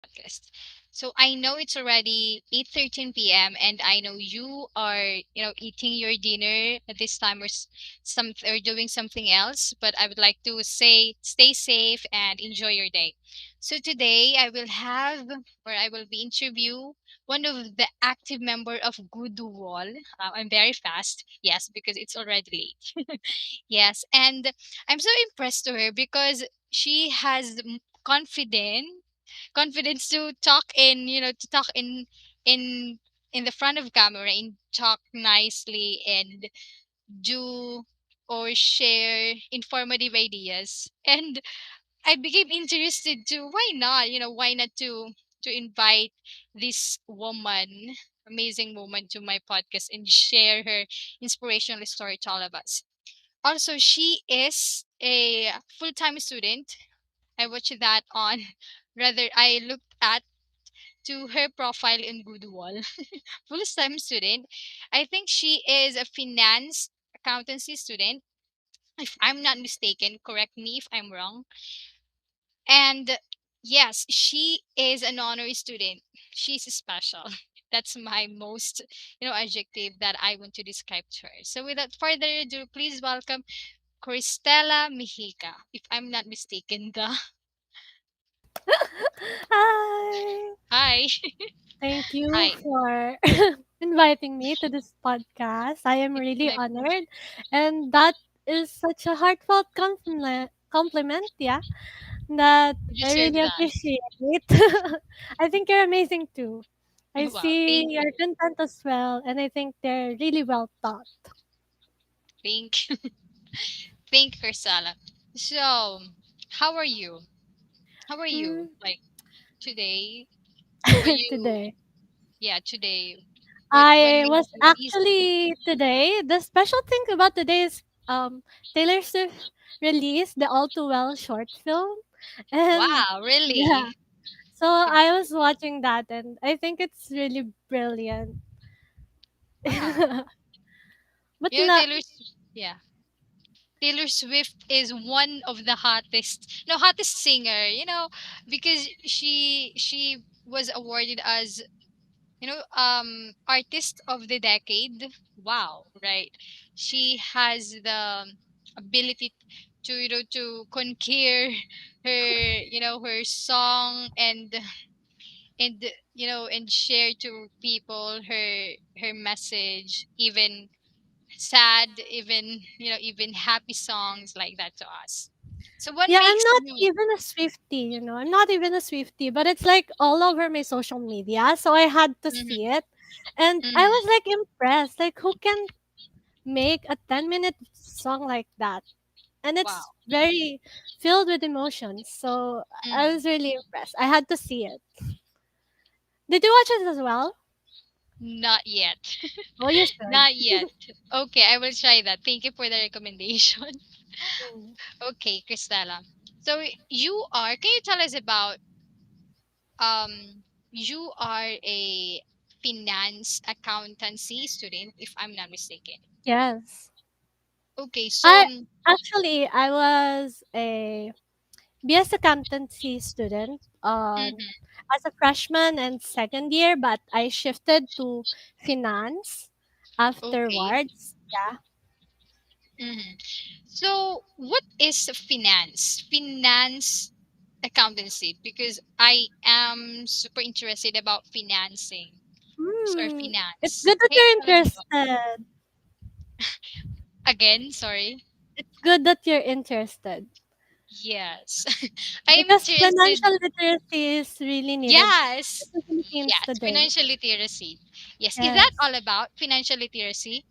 podcast. So I know it's already 8:13 p.m. and I know you are, eating your dinner at this time, or doing something else, but I would like to say stay safe and enjoy your day. So today I will be interview one of the active member of Good Wall. I'm very fast, yes, because it's already late. Yes, and I'm so impressed to her because she has confidence to talk in to talk in the front of camera and talk nicely and do or share informative ideas. And I became interested to why not to invite this woman, amazing woman, to my podcast and share her inspirational story to all of us. Also, she is a full-time student. I watched that on rather I looked at to her profile in Goodwall. Full-time student. I think she is a finance accountancy student. If I'm not mistaken, correct me if I'm wrong. And yes, she is an honorary student. She's special. That's my most, adjective that I want to describe to her. So without further ado, please welcome Cristela Mihica. If I'm not mistaken, the Hi. hi. Thank you Hi. for inviting me to this podcast. I am It's really my pleasure. honored. And that is such a heartfelt compliment, yeah, that You I deserve really that. appreciate. I think you're amazing too. I Wow, see thank your you. content as well, and I think they're really well thought. Thank thank Cristela. So, how are you? How are you? Mm, Like today? Were you today. yeah, today. What I made was you busy? actually today. The special thing about today is Taylor Swift released the All Too Well short film, and Wow, yeah, really? so I was watching that, and I think it's really brilliant. Wow. But You know, not Yeah. Taylor Swift is one of the hottest, no, hottest singer, because she was awarded as, artist of the decade. Wow, right? She has the ability to, to conquer her song and share to people her message, even sad, even happy songs like that to us. So what Yeah, I'm makes not you even a Swiftie, I'm not even a Swiftie, but it's like all over my social media, so I had to Mhm, see it, and I mhm. was like impressed. Like, who can make a 10-minute song like that? And Wow. it's very filled with emotions. So I Mhm. was really impressed. I had to see it. Did you watch it as well? Not yet. Oh, you should. Not yet. Okay, I will try that. Thank you for the recommendation. Mm. Okay, Cristela. So can you tell us about you are a finance accountancy student, if I'm not mistaken. Yes. Okay, so I I was a BS accountancy student mhm, as a freshman and second year, but I shifted to finance okay. afterwards. Yeah. Mhm. So what is finance? Finance accountancy, because I am super interested about financing or It's finance. good that Can you you're tell us about interested. again? Sorry. It's good that you're interested. Yes. I'm Because interested. financial literacy is really needed in Yes. the Philippines Yes. today. Financial literacy. Yes. Is that Yes. all about financial literacy?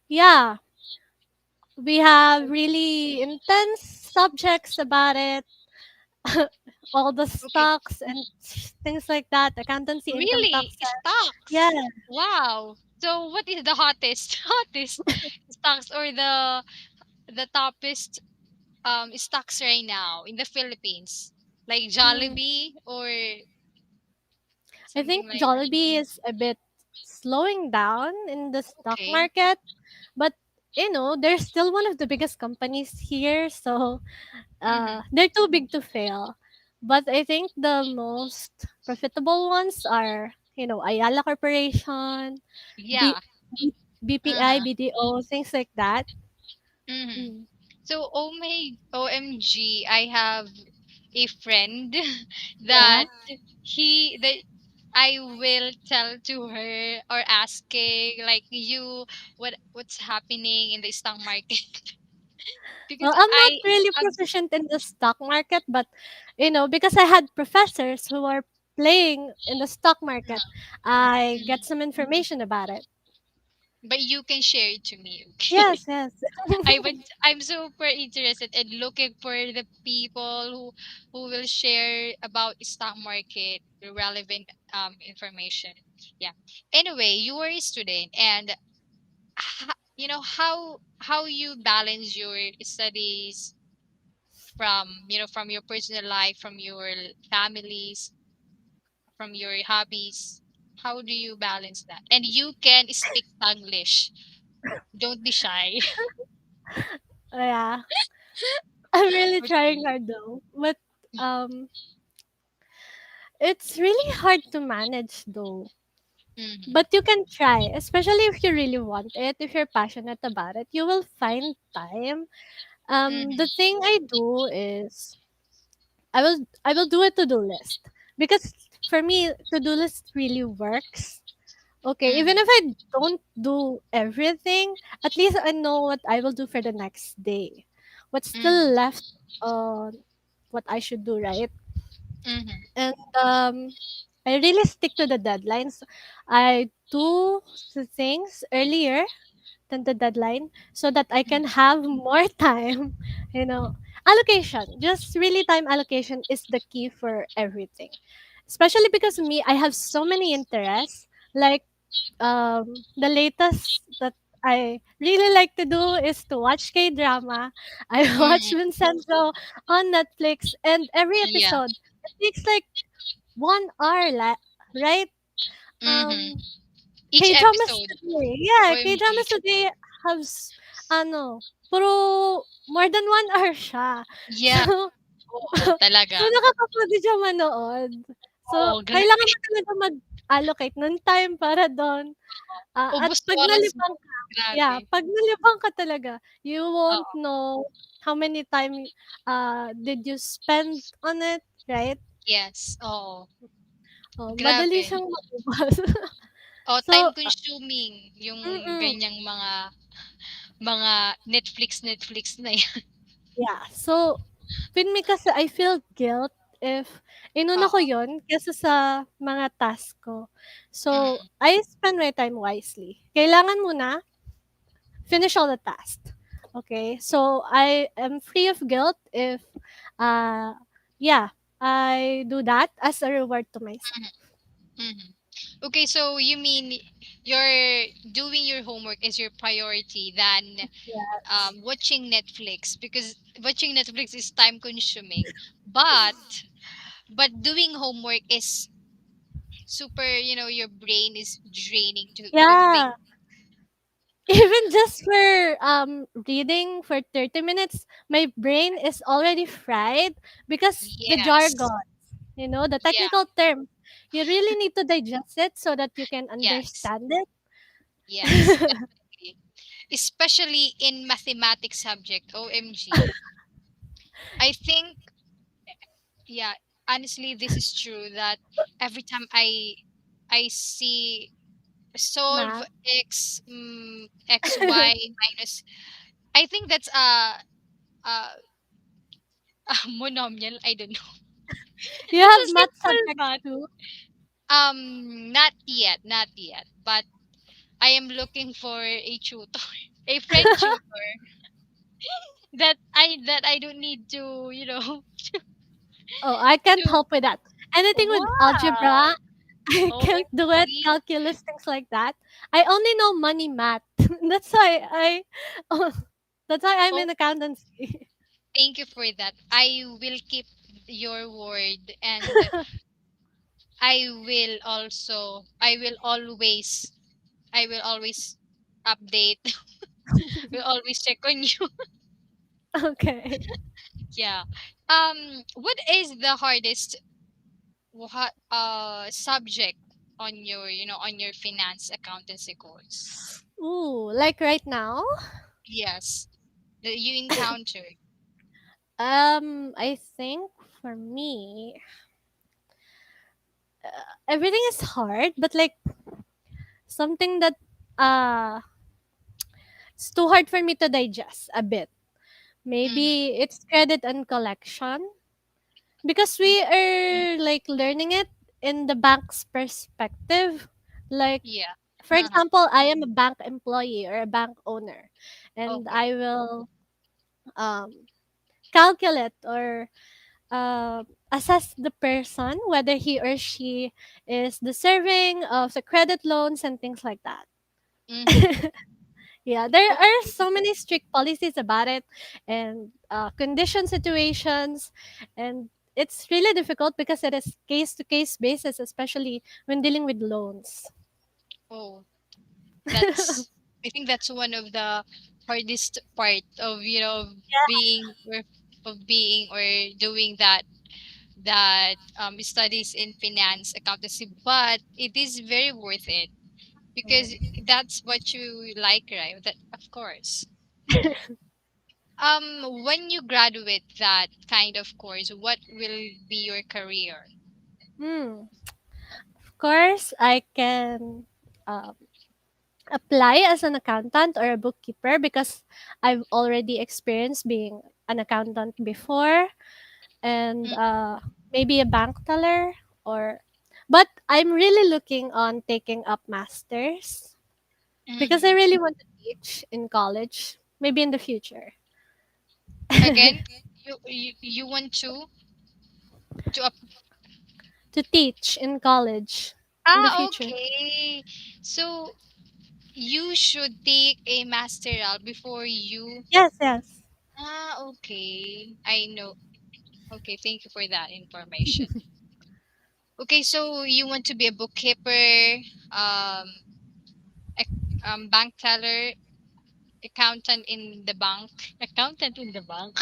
Yeah, we have really intense subjects about it. All the Okay. stocks and things like that, accountancy, income Really? taxes. Yeah. Stocks. Wow. So what is the hottest hottest stocks, or the toppest stocks right now in the Philippines? Like Hmm. Jollibee or I think something like that. Jollibee is a bit slowing down in the stock Okay. market, but they're still one of the biggest companies here, so Mm-hmm. they're too big to fail. But I think the most profitable ones are, Ayala Corporation, B, Yeah. B, BPI, Uh-huh. BDO, things like that. Mm-hmm. Mm. So, oh my, OMG, I have a friend Yeah. that that I will tell to her or asking like you what's happening in the stock market because Well, I'm not I really um, proficient in the stock market, but because I had professors who are playing in the stock market, I get mhm. some information about it. But you can share it to me, okay? Yes, yes. I'm super interested in looking for the people who will share about stock market relevant information. Yeah. Anyway, you were a student and how you balance your studies from from your personal life, from your families, from your hobbies. How do you balance that? And you can speak Taglish. Don't be shy. Yeah. I'm really trying Okay. hard though. But um it's really hard to manage though. Mm-hmm. But you can try, especially if you really want it, if you're passionate about it, you will find time. The Mm-hmm. thing I do is I will do a to-do list because for me to-do list really works. Okay, even if Mm-hmm. I don't do everything, at least I know what I will do for the next day. What's still Mm-hmm. left on what I should do, right? Mm-hmm. And I really stick to the deadlines. I do the things earlier than the deadline so that I can Mm-hmm. have more time. You know, allocation, just really time allocation is the key for everything. Especially because me, I have so many interests. Like the latest that I really like to do is to watch K drama. I watch Mm-hmm. Vincenzo on Netflix, and every Yeah. episode it takes like 1 hour, right? Mm-hmm. Um, Each K dramas episode. today, yeah, K OMG. dramas today has puro more than 1 hour siya. Yeah. Oo, So talaga. nakakapagod siya manood. So Oo, grabe. kailangan mo talaga mag-allocate ng time para doon. At Ubos 'pag oras mo. nalibang ka, yeah, Grabe. 'pag nalibang ka talaga, you won't Oo. know how many time, did you spend on it, right? Yes. Oo. Oh, madali Grabe. siyang maubos. Oh, So, time consuming yung mm, ganyang mga Netflix na yan. yeah. So, with me kasi I feel guilt if inuna ko Oo. yon kaysa sa mga task ko. So, Mm. I spend my time wisely. Kailangan muna finish all the tasks. Okay? So, I am free of guilt if, uh, yeah, I do that as a reward to myself. Mhm. Mhm. Okay, so you mean your doing your homework is your priority than Yes. watching Netflix because watching Netflix is time consuming. But doing homework is super, your brain is draining to think. Yeah. Even just for reading for 30 minutes, my brain is already fried because the Yes. jargon, the Yeah. technical term, you really need to digest it so that you can Yes. understand it. Yes. Definitely. Especially in mathematics subject. OMG. I think yeah, honestly this is true that every time I see solve Math. xy minus I think that's a, a monomial. I don't know. You It's have a math simple subjects math. too. Not yet, not yet. But I am looking for a tutor, a friend tutor that I don't need to, Oh, I can't to help with that. Anything with wow. algebra, I can't do it. OMG. Calculus, things like that. I only know money math. That's why oh, that's why I'm Oh, in accountancy. thank you for that. I will keep your word and I will always update. Will always check on you. Okay. Yeah. What is the hardest subject on your, on your finance accountancy course? Ooh, like right now, Yes, that you encountered. I think for me, everything is hard, but like something that uh it's too hard for me to digest a bit. Mm-hmm. Maybe it's credit and collection because we are like learning it in the bank's perspective. Like, Yeah. for Uh-huh. example, I am a bank employee or a bank owner, and Okay. I will um, calculate or assess the person whether he or she is deserving of the credit loans and things like that. Mm-hmm. Yeah, there are Okay. so many strict policies about it and condition situations, and it's really difficult because it is case to case basis, especially when dealing with loans. Oh, that's, I think that's one of the hardest part of, being or being or doing that studies in finance accountancy, but it is very worth it because that's what you like, right? That, of course. When you graduate that kind of course, what will be your career? Hmm. Of course, I can um, apply as an accountant or a bookkeeper because I've already experienced being an accountant before, and maybe a bank teller or. But I'm really looking on taking up masters because I Mm-hmm. really want to teach in college, maybe in the future. Again, you want to To teach in college in the future. okay. So you should take a masteral before you. Yes, yes. Okay. I know. Okay, thank you for that information. Okay, so you want to be a bookkeeper, um, bank teller, accountant in the bank, accountant in the bank.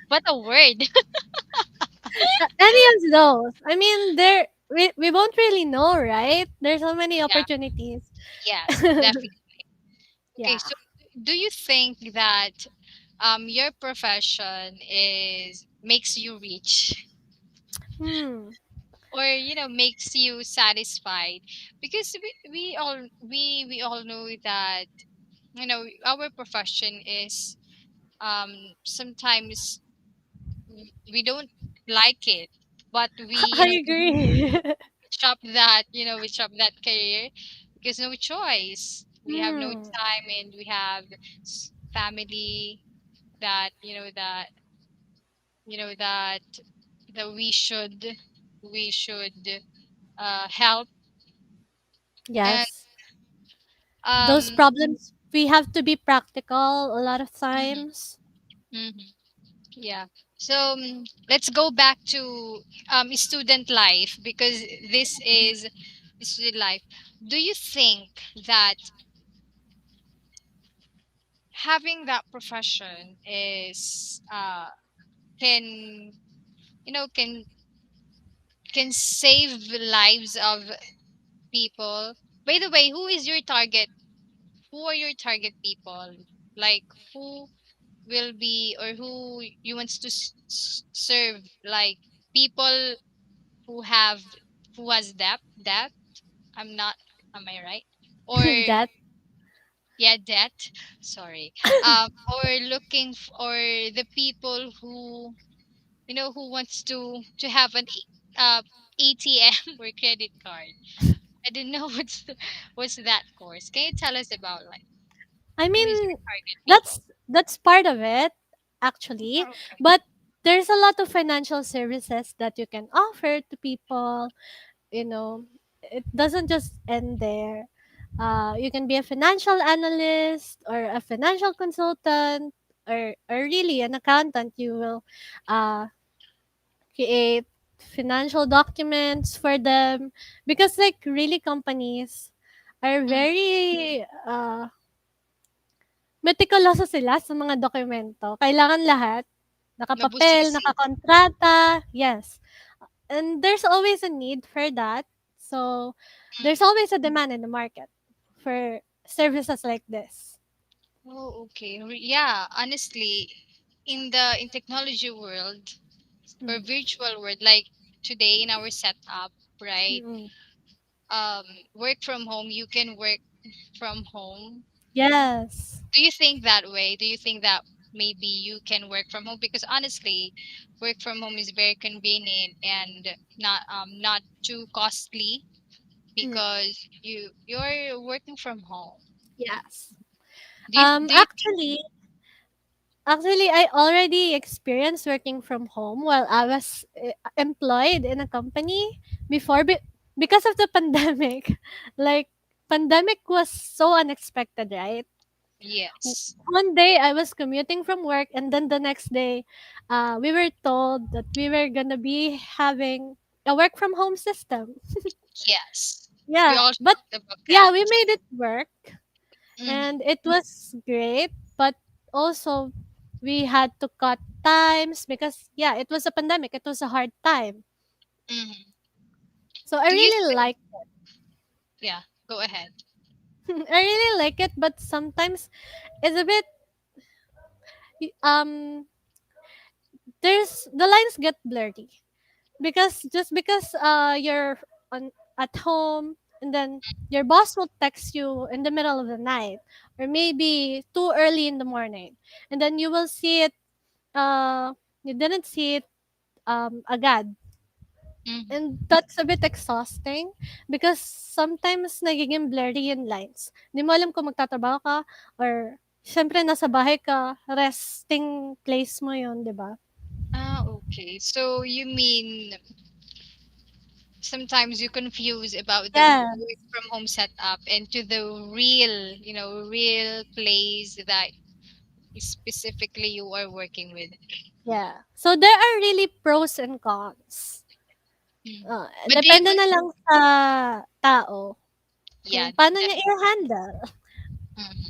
What a word! Any of those. I mean, we won't really know, right? There's so many Yeah. opportunities. Yes, definitely. Okay, Yeah. so do you think that your profession is makes you rich Hmm. or makes you satisfied? Because we all know that our profession is sometimes we don't like it, but we I agree. we shop that career because no choice, we have no Hmm. time and we have family that that we should help. And Yes. Those um problems we have to be practical a lot of mhm, times. mhm, yeah. So let's go back to student life because this is student life. Do you think that having that profession is can can save lives of people? By the way, who are your target people? Like, who will be or who you wants to serve, like people who have who has debt. I'm not, am I right? Or That yeah, debt. Sorry. Or or the people who who wants to have an ATM or credit card. I didn't know what's that course. Can you tell us about, like, I who is your mean, target that's people? that's part of it actually, Okay. but there's a lot of financial services that you can offer to people, you know. It doesn't just end there. You can be a financial analyst or a financial consultant or really an accountant. You will uh, create financial documents for them because like really companies are Mm, very meticuloso sila sa mga dokumento. Kailangan lahat No nakapapel, busisi. nakakontrata, yes. And there's always a need for that. So there's always a demand in the market for services like this. Oh, okay. Yeah, honestly, in technology world or Mm. virtual world, like today in our setup, right? Mm. Um, work from home, you can work from home. Yes. Do you think that way? Do you think that maybe you can work from home? Because honestly, work from home is very convenient and not too costly Mm. because you're working from home. Yes. Do you think Actually, I already experienced working from home while I was employed in a company before because of the pandemic. Like pandemic was so unexpected, right? yes? One day I was commuting from work, and then the next day, we were told that we were gonna be having a work from home system. Yes. We Yeah, all but talked about yeah, that. we made it work, Mm-hmm. and it was great. But also, we had to cut times because yeah, it was a pandemic. It was a hard time. Mm-hmm. So I Do you really think? like Yeah, go ahead. I really like it, but sometimes it's a bit um there's the lines get blurry because just because you're on at home, and then your boss will text you in the middle of the night or maybe too early in the morning, and then you will see it, uh you didn't see it agad, Mm-hmm. and that's a bit exhausting because sometimes nagiging blurry yung lines. Di mo alam kung magtatrabaho ka or syempre nasa bahay ka, resting place mo yun, di ba? Ah, okay. So you mean sometimes you confuse about the Yeah, work from home setup and to the real, real place that specifically you are working with. yeah. So there are really pros and cons. Mm. But do you Depende na lang sa tao kung yeah, paano niya definitely. i-handle. Mhm.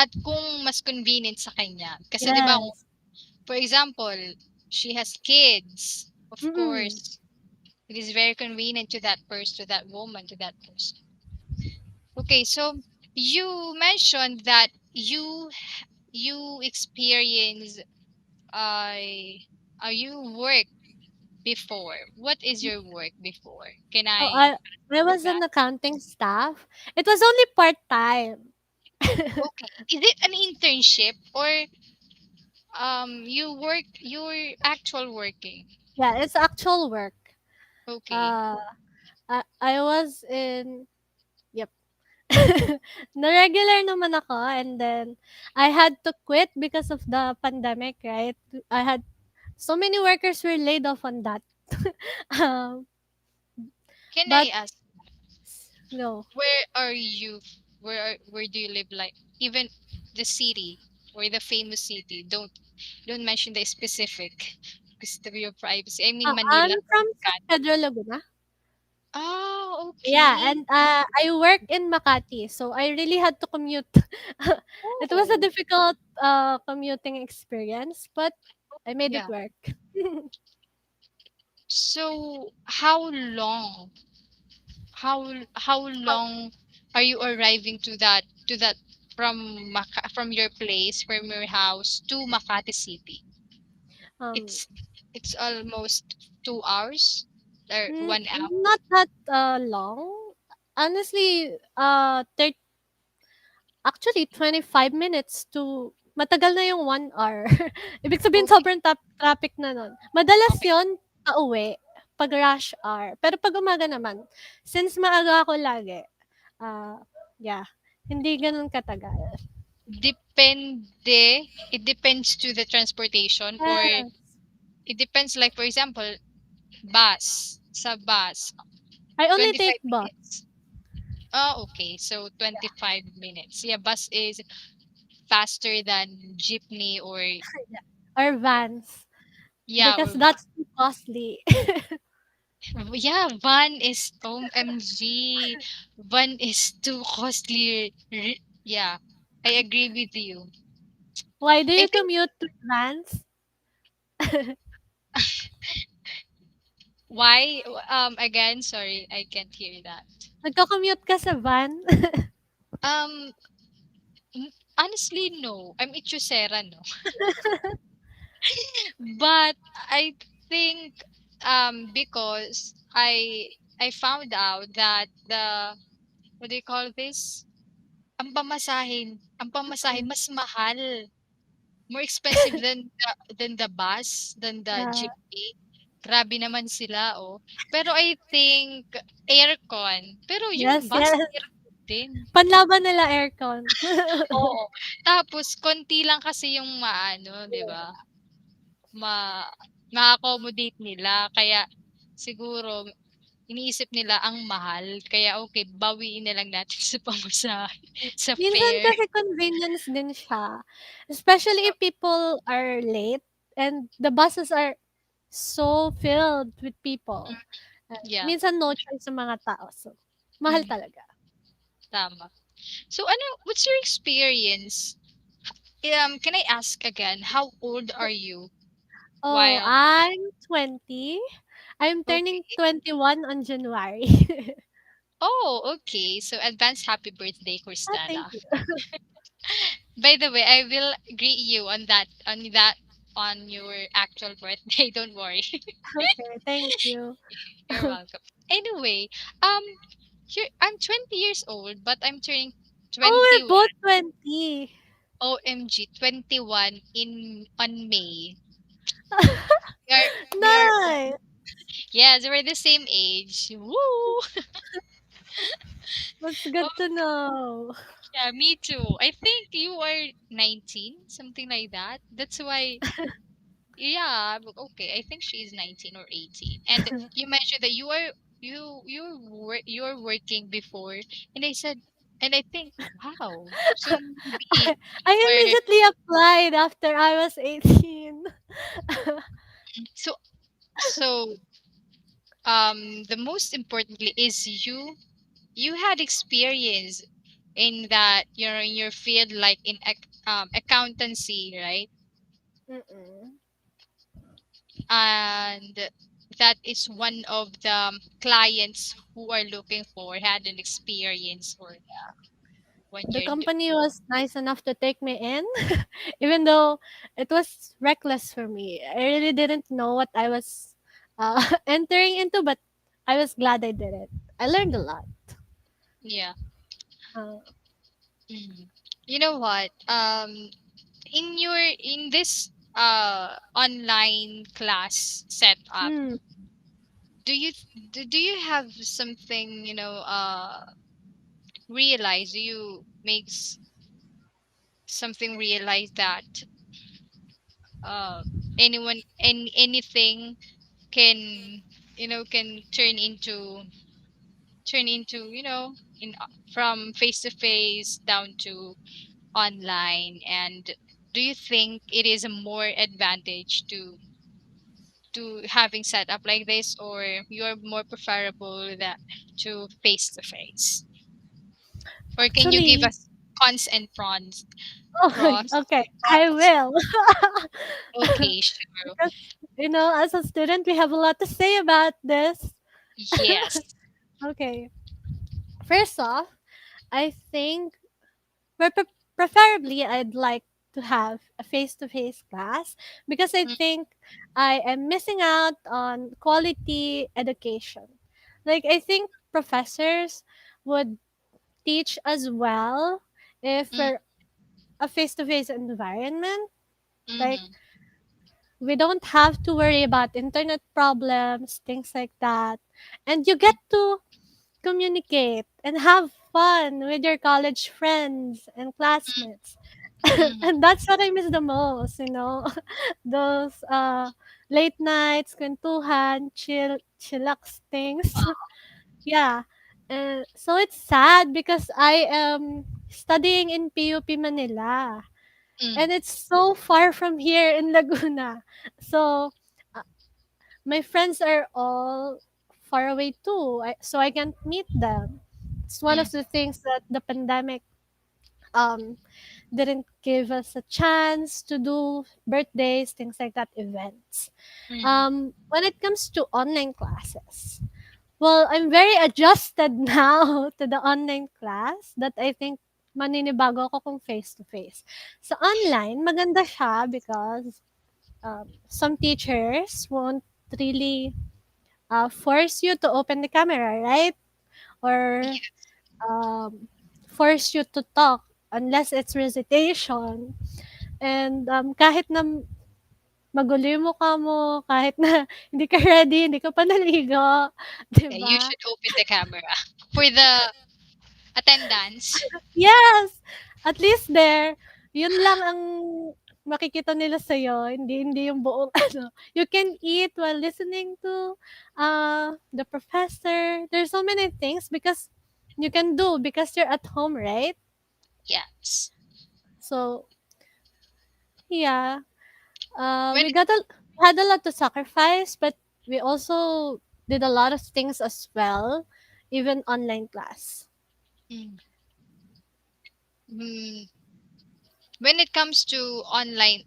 At kung mas convenient sa kanya. Kasi 'di ba, Yes. for example, she has kids, of Mm. course, it is very convenient to that person, to that woman, to that person. Okay, so you mentioned that you experience uh, you work before. What is your work before? Can Oh, I I was that? an accounting staff. It was only part-time. Okay. Is it an internship or your actual working? Yeah, it's actual work. Okay. Uh, I was in, yep. Na regular naman ako, and then I had to quit because of the pandemic, right? I had so many workers were laid off on that. um, Can I but ask no. where are you where do you live, like even the city or the famous city? Don't mention the specific because of your privacy. I mean I'm Manila. from San Can. Pedro, Laguna. Oh, Yeah, okay. and I work in Makati, so I really had to commute. It was a Oh, difficult commuting experience, but I made it yeah. work. So how long are you arriving to that from your place, from your house to Makati City? um, It's almost 2 hours or 1 hour. Not that long. Honestly, actually 25 minutes to matagal na yung 1 hour. Ibig sabihin Okay, sobrang traffic na nun. Madalas okay. yon pauwi pag rush hour. Pero pag umaga naman, since maaga ako lagi, ah, yeah, hindi gano'n katagal. It depends to the transportation or Yeah, it depends, like for example, bus, I only 25 take bus minutes. Oh, okay. So 25 minutes. Yeah, bus is faster than jeepney or or vans yeah, because or that's too costly. yeah, van is OMG. Van is too costly. Yeah, I agree with you. Why do I you think commute to vans? Why? Again, sorry, I can't hear that. Nagko-commute ka sa van? Um, Honestly, no. I'm Ichusera, no. But I think because I found out that the what do you call this? Ang pamasahe Mm, mas mahal. More expensive than the bus, than the yeah. jeepney. Grabe naman sila, oh. Pero I think aircon. Pero yung Yes, bus yes. aircon din. Panlaban nila aircon. Oo. Tapos konti lang kasi yung maano, 'di ba? Ma ma-accommodate nila kaya siguro iniisip nila ang mahal kaya okay bawiin na lang natin sa pamasahe, sa Minsan fare. kasi convenience din siya. Especially if people are late and the buses are so filled with people. Yeah. Minsan no choice sa mga tao. So, mahal Mhm, talaga. tama. So what's your experience? Can I ask again, how old are you Oh, while I'm 20. I'm turning okay. 21 on January. Oh, okay. So advance happy birthday, Ah, thank Cristela. you. By the way, I will greet you on your actual birthday. Don't worry. Okay, thank you. You're welcome. Anyway, um, I'm 20 years old, but I'm turning Oh, we're 21. both 20. OMG, 21 in on May. We are Nice. yes, we're the same age. Woo! That's Oh, good to know. yeah, me too. I think you are 19, something like that. That's why yeah, okay. I think she's 19 or 18. And you mentioned that you're working before, and I said, and I think, wow. So maybe I you're immediately applied after I was 18. so so the most importantly is you had experience in that you're in your field like in accountancy, right? Mm-mm. And that is one of the clients who are looking for had an experience for when The you're company was nice enough to take me in, even though it was reckless for me. I really didn't know what I was entering into, but I was glad I did it. I learned a lot. yeah. Uh, Mhm. You know what, in this online class setup, hmm. do you have something, realize, do you make something realize that uh anything can can turn into in from face to face down to online, and do you think it is a more advantage to having set up like this, or you're more preferable that to face to face, or can you give Actually, us cons and oh, pros okay, I pros? will. Okay, sure. Because, as a student, we have a lot to say about this. Yes. Okay, first off, I think preferably I'd like to have a face-to-face class because I Mm, think I am missing out on quality education. Like I think professors would teach as well if mm, we're a face-to-face environment. Like mhm, we don't have to worry about internet problems, things like that. And you get to communicate and have fun with your college friends and classmates. mhm. And that's what I miss the most. Those late nights, kwentuhan, chillax things. Yeah. And so it's sad because I am studying in PUP Manila. Mm, And it's so far from here in Laguna. So uh, my friends are all far away too. So I can't meet them. It's one mm, of the things that the pandemic um didn't give us a chance to do birthdays, things like that, events. Mm. When it comes to online classes, well, I'm very adjusted now to the online class that I think maninibago ako kung face to face. Sa online, maganda siya because some teachers won't really force you to open the camera, right? Or Yeah. um, force you to talk unless it's recitation. And kahit na magulo yung mukha mo, kahit na hindi ka ready, hindi ka pa naligo, 'di Yeah, you ba? should open the camera for the attendance. Yes! At least there, yun lang ang makikita nila sa'yo, hindi yung buong ano. You can eat while listening to, the professor. There's so many things because you can do because you're at home, right? Yes. So, yeah, When we had a lot to sacrifice, but we also did a lot of things as well, even online class. mm, mm, when it comes to online,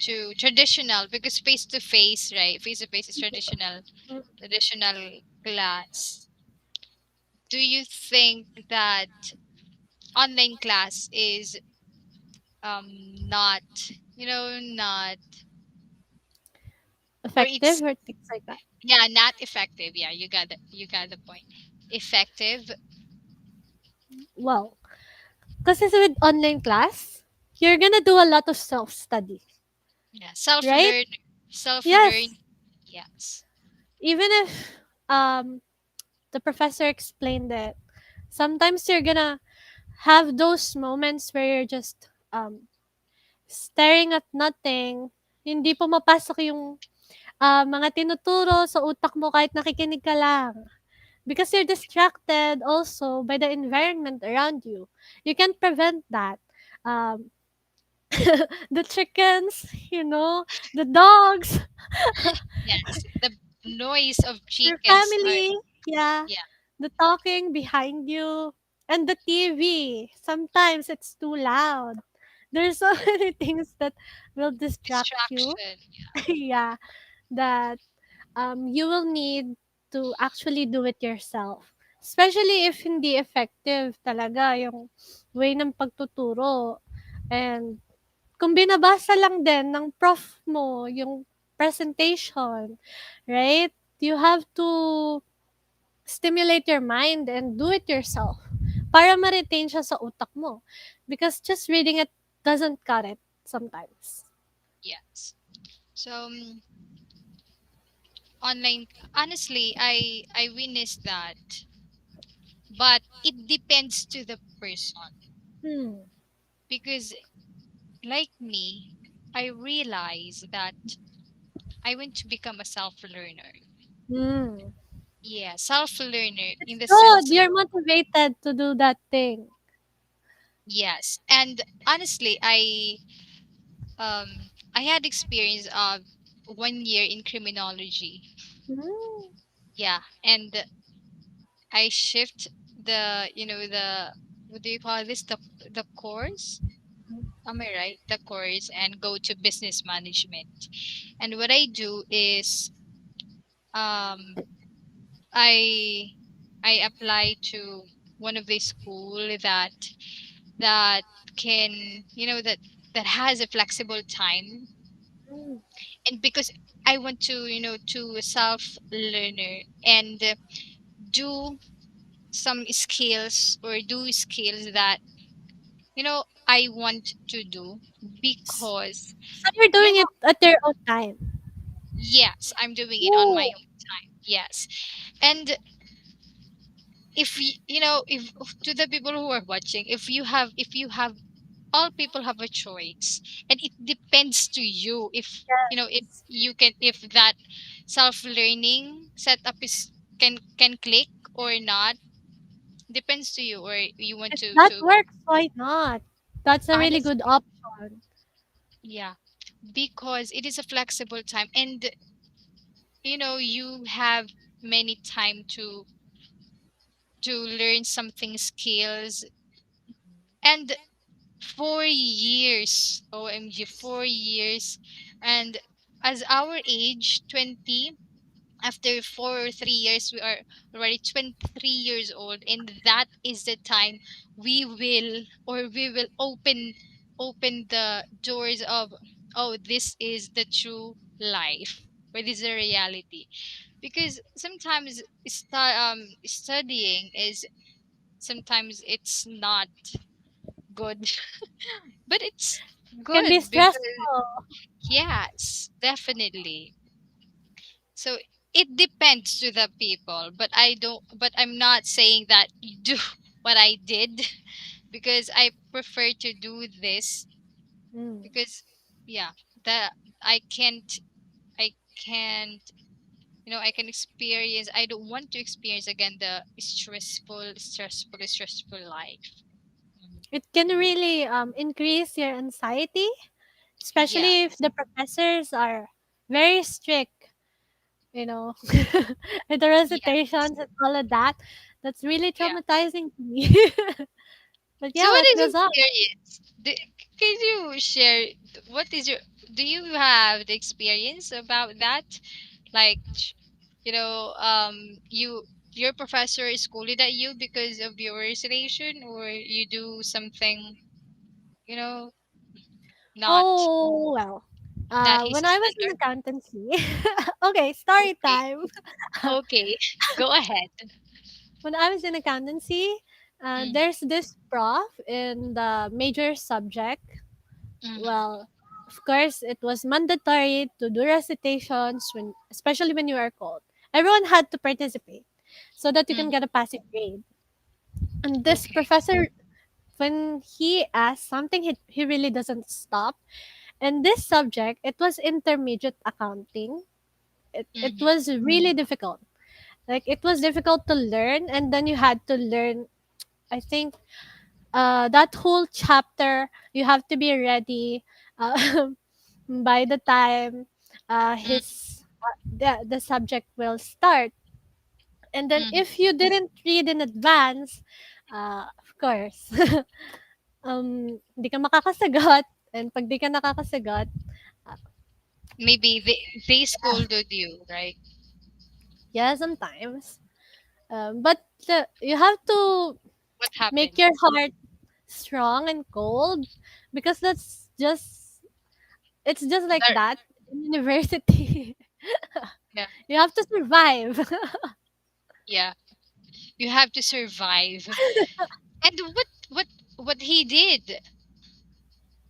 to traditional, because face to face, right? Face to face is traditional class. Do you think that online class is not, not, or Effective it's, or things like that. yeah, not effective? Yeah, you got the point. Effective. Well, kasi with online class, you're gonna do a lot of self-study, Yeah, right? self learn. Yes. Yes. Even if the professor explained it, sometimes you're gonna have those moments where you're just staring at nothing. Hindi pumapasok yung mga tinuturo sa utak mo kahit nakikinig ka lang. Because you're distracted also by the environment around you. You can't prevent that. Um, the chickens, the dogs, Yes. The noise of your chickens are, family, yeah, yeah, the talking behind you, and the TV. Sometimes it's too loud. There's so many things that will distract you. distraction. Yeah, that you will need to actually do it yourself. Especially if hindi effective talaga yung way ng pagtuturo. And kung binabasa lang din ng prof mo yung presentation, right? You have to stimulate your mind and do it yourself para ma-retain siya sa utak mo. Because just reading it doesn't cut it sometimes. Yes. So, online, honestly, I witnessed that, but it depends to the person, Hmm. because like me, I realize that I want to become a self learner. Hmm. Yeah, self learner It's in the good. sense, You're motivated to do that thing. yes. And honestly, I had experience of 1 year in criminology. Hmm. Yeah, and I shift the what do you call this, the course? Am I right? The course, and go to business management. And what I do is, um I I apply to one of the school that can, that has a flexible time. And because I want to, to self learner, and do some skills, or do skills that, I want to do, because, So you're you doing know it at your own time. yes, I'm doing it on my Ooh. own time. Yes. And if if, to the people who are watching, if you have all people have a choice, and it depends to you if, if you can, if that self learning setup is, can click or not, depends to you, or you want If to that works, why not? That's a really good honestly, option. yeah, because it is a flexible time, and you have many time to learn something skills. And 4 years. OMG, 4 years. And as our age, 20, after 4 or 3 years, we are already 23 years old. And that is the time we will open the doors of, oh, this is the true life, or this is the reality. Because sometimes studying is, sometimes it's not good, but it's Can be good because, stressful. yes, definitely. So it depends to the people, but I'm not saying that you do what I did, because I prefer to do this, Mm. because, yeah, that I can't I can't I can experience, I don't want to experience again the stressful life. Mhm. It can really increase your anxiety, especially if Yes. the professors are very strict, you know, with the Yes. recitations and all of that. That's really Yeah. traumatizing to me. But So yeah, what life is goes on. experience? Can you share, what is your, do you have the experience about that? Like, your professor scolded at you because of your recitation, or you do something, you know, not Oh, well. not his When I was in standard. accountancy, okay, story Okay. time. Okay. Go ahead. When I was in accountancy, Mm, there's this prof in the major subject. mm, Well, of course, it was mandatory to do recitations when, especially when you are called. Everyone had to participate so that you can mm. get a passing grade. And this Okay. professor, when he asks something, he really doesn't stop. And this subject, it was intermediate accounting. It Mm, was really difficult. Like, it was difficult to learn, and then you had to learn, I think, that whole chapter, you have to be ready uh, by the time mm, the subject will start. And then mm. if you didn't read in advance, of course, hindi ka makakasagot. And pag di ka nakakasagot, uh, Maybe they scolded you, right? yeah, sometimes. But you have to What make happened? your heart strong and cold, because it's just like There, that in university. yeah, You have to survive. yeah. You have to survive. And what he did?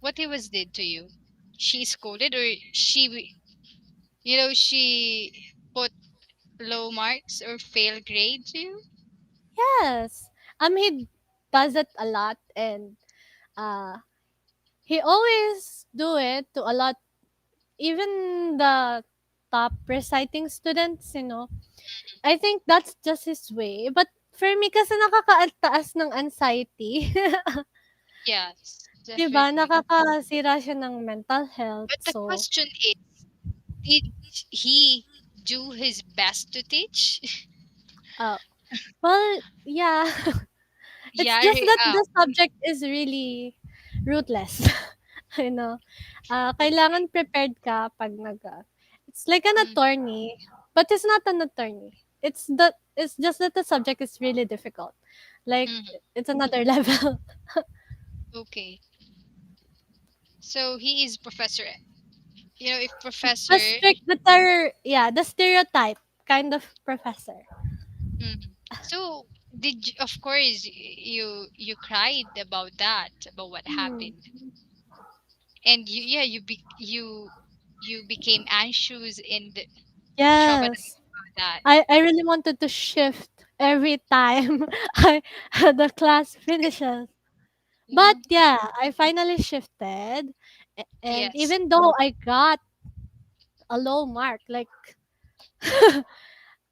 What he was did to you? She scolded, or she put low marks or fail grade to you? Yes. He does it a lot, and uh he always do it to a lot, even the top reciting students. I think that's just his way. But for me kasi nakakataas ng anxiety. Yes, 'Di ba? definitely. Nakakasira siya ng mental health. But the So, question is, did he do his best to teach? uh, well, yeah. It's Yeah, just that the subject is really ruthless. you know, kailangan prepared ka pag it's like an mm, attorney, but it's not an attorney. It's just that the subject is really difficult. Like, mhm. it's another level. Okay. So he is professor. If The professor. strict, yeah, the stereotype kind of professor. Mhm. So of course, you cried about that, about what Hmm. happened, and you became anxious and traumatized Yes. about that. I really wanted to shift every time I the class finishes. But Mhm. yeah, I finally shifted. And Yes. even though I got a low mark, like,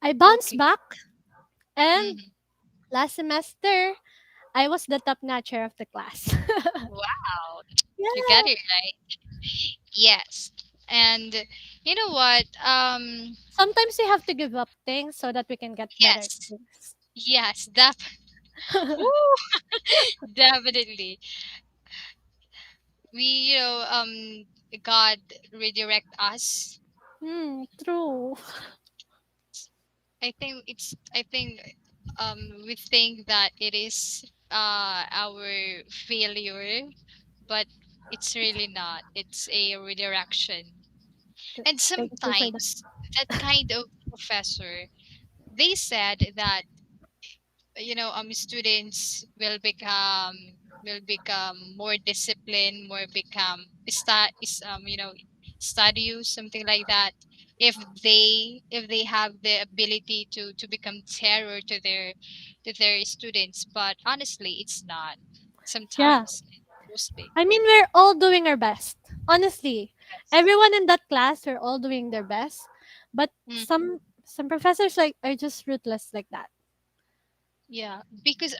I bounced Okay. back. And Hmm. last semester, I was the top notcher of the class. Wow, you got Yeah. it right. Yes, and you know what? Sometimes we have to give up things so that we can get better Yes, things. yes, woo, definitely. we God redirect us. True. I think we think that it is our failure, but it's really not. It's a redirection. And Thank you for that. sometimes that kind of professor, they said that students will become more disciplined, more become studious, something like that, if they have the ability to become terror to their students. But honestly, it's not. Yeah. Sometimes, mostly. I mean, we're all doing our best. Honestly, Yes. everyone in that class, we're all doing their best. But Mm, some professors like are just ruthless like that. yeah, because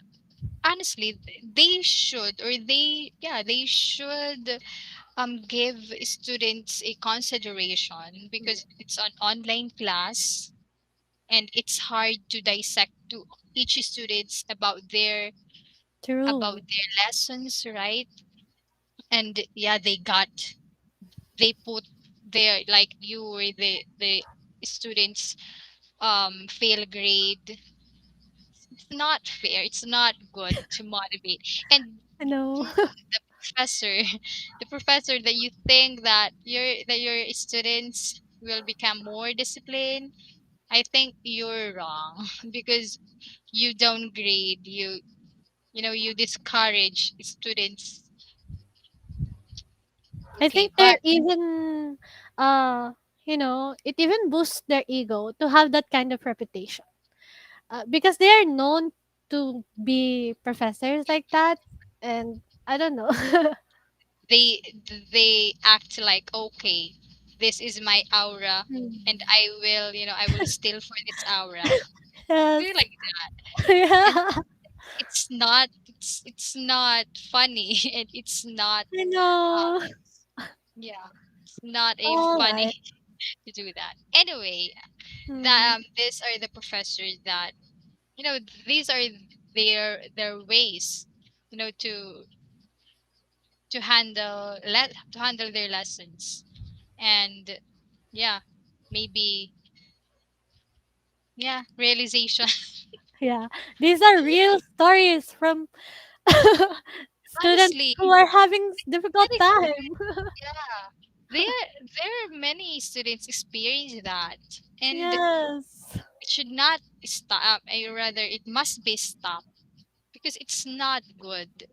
honestly, they should, or they should give students a consideration, because it's an online class and it's hard to dissect to each students about True. their lessons, right? And yeah, they put their, like, you or the students fail grade. It's not fair, it's not good to motivate. And I know. the professor the professor that you think that your students will become more disciplined, I think you're wrong. Because you downgrade, you discourage students. I Okay, think they're but even uh it even boosts their ego to have that kind of reputation. Because they are known to be professors like that, and I don't know. they they act like, okay, this is my aura, and Mm. I will steal for this aura. Yes. They're like that. And Yeah. it's not funny. And it's not I uh, know. yeah, it's not a All funny right. to do that. Anyway, Hmm. that these are the professors that, these are their ways, to handle their lessons. And yeah, maybe, yeah, realization. Yeah. These are real stories from students Honestly, who are having difficult very time. good. Yeah, there are many students experience that, and Yes. it should not stop. Rather, it must be stopped, because it's not good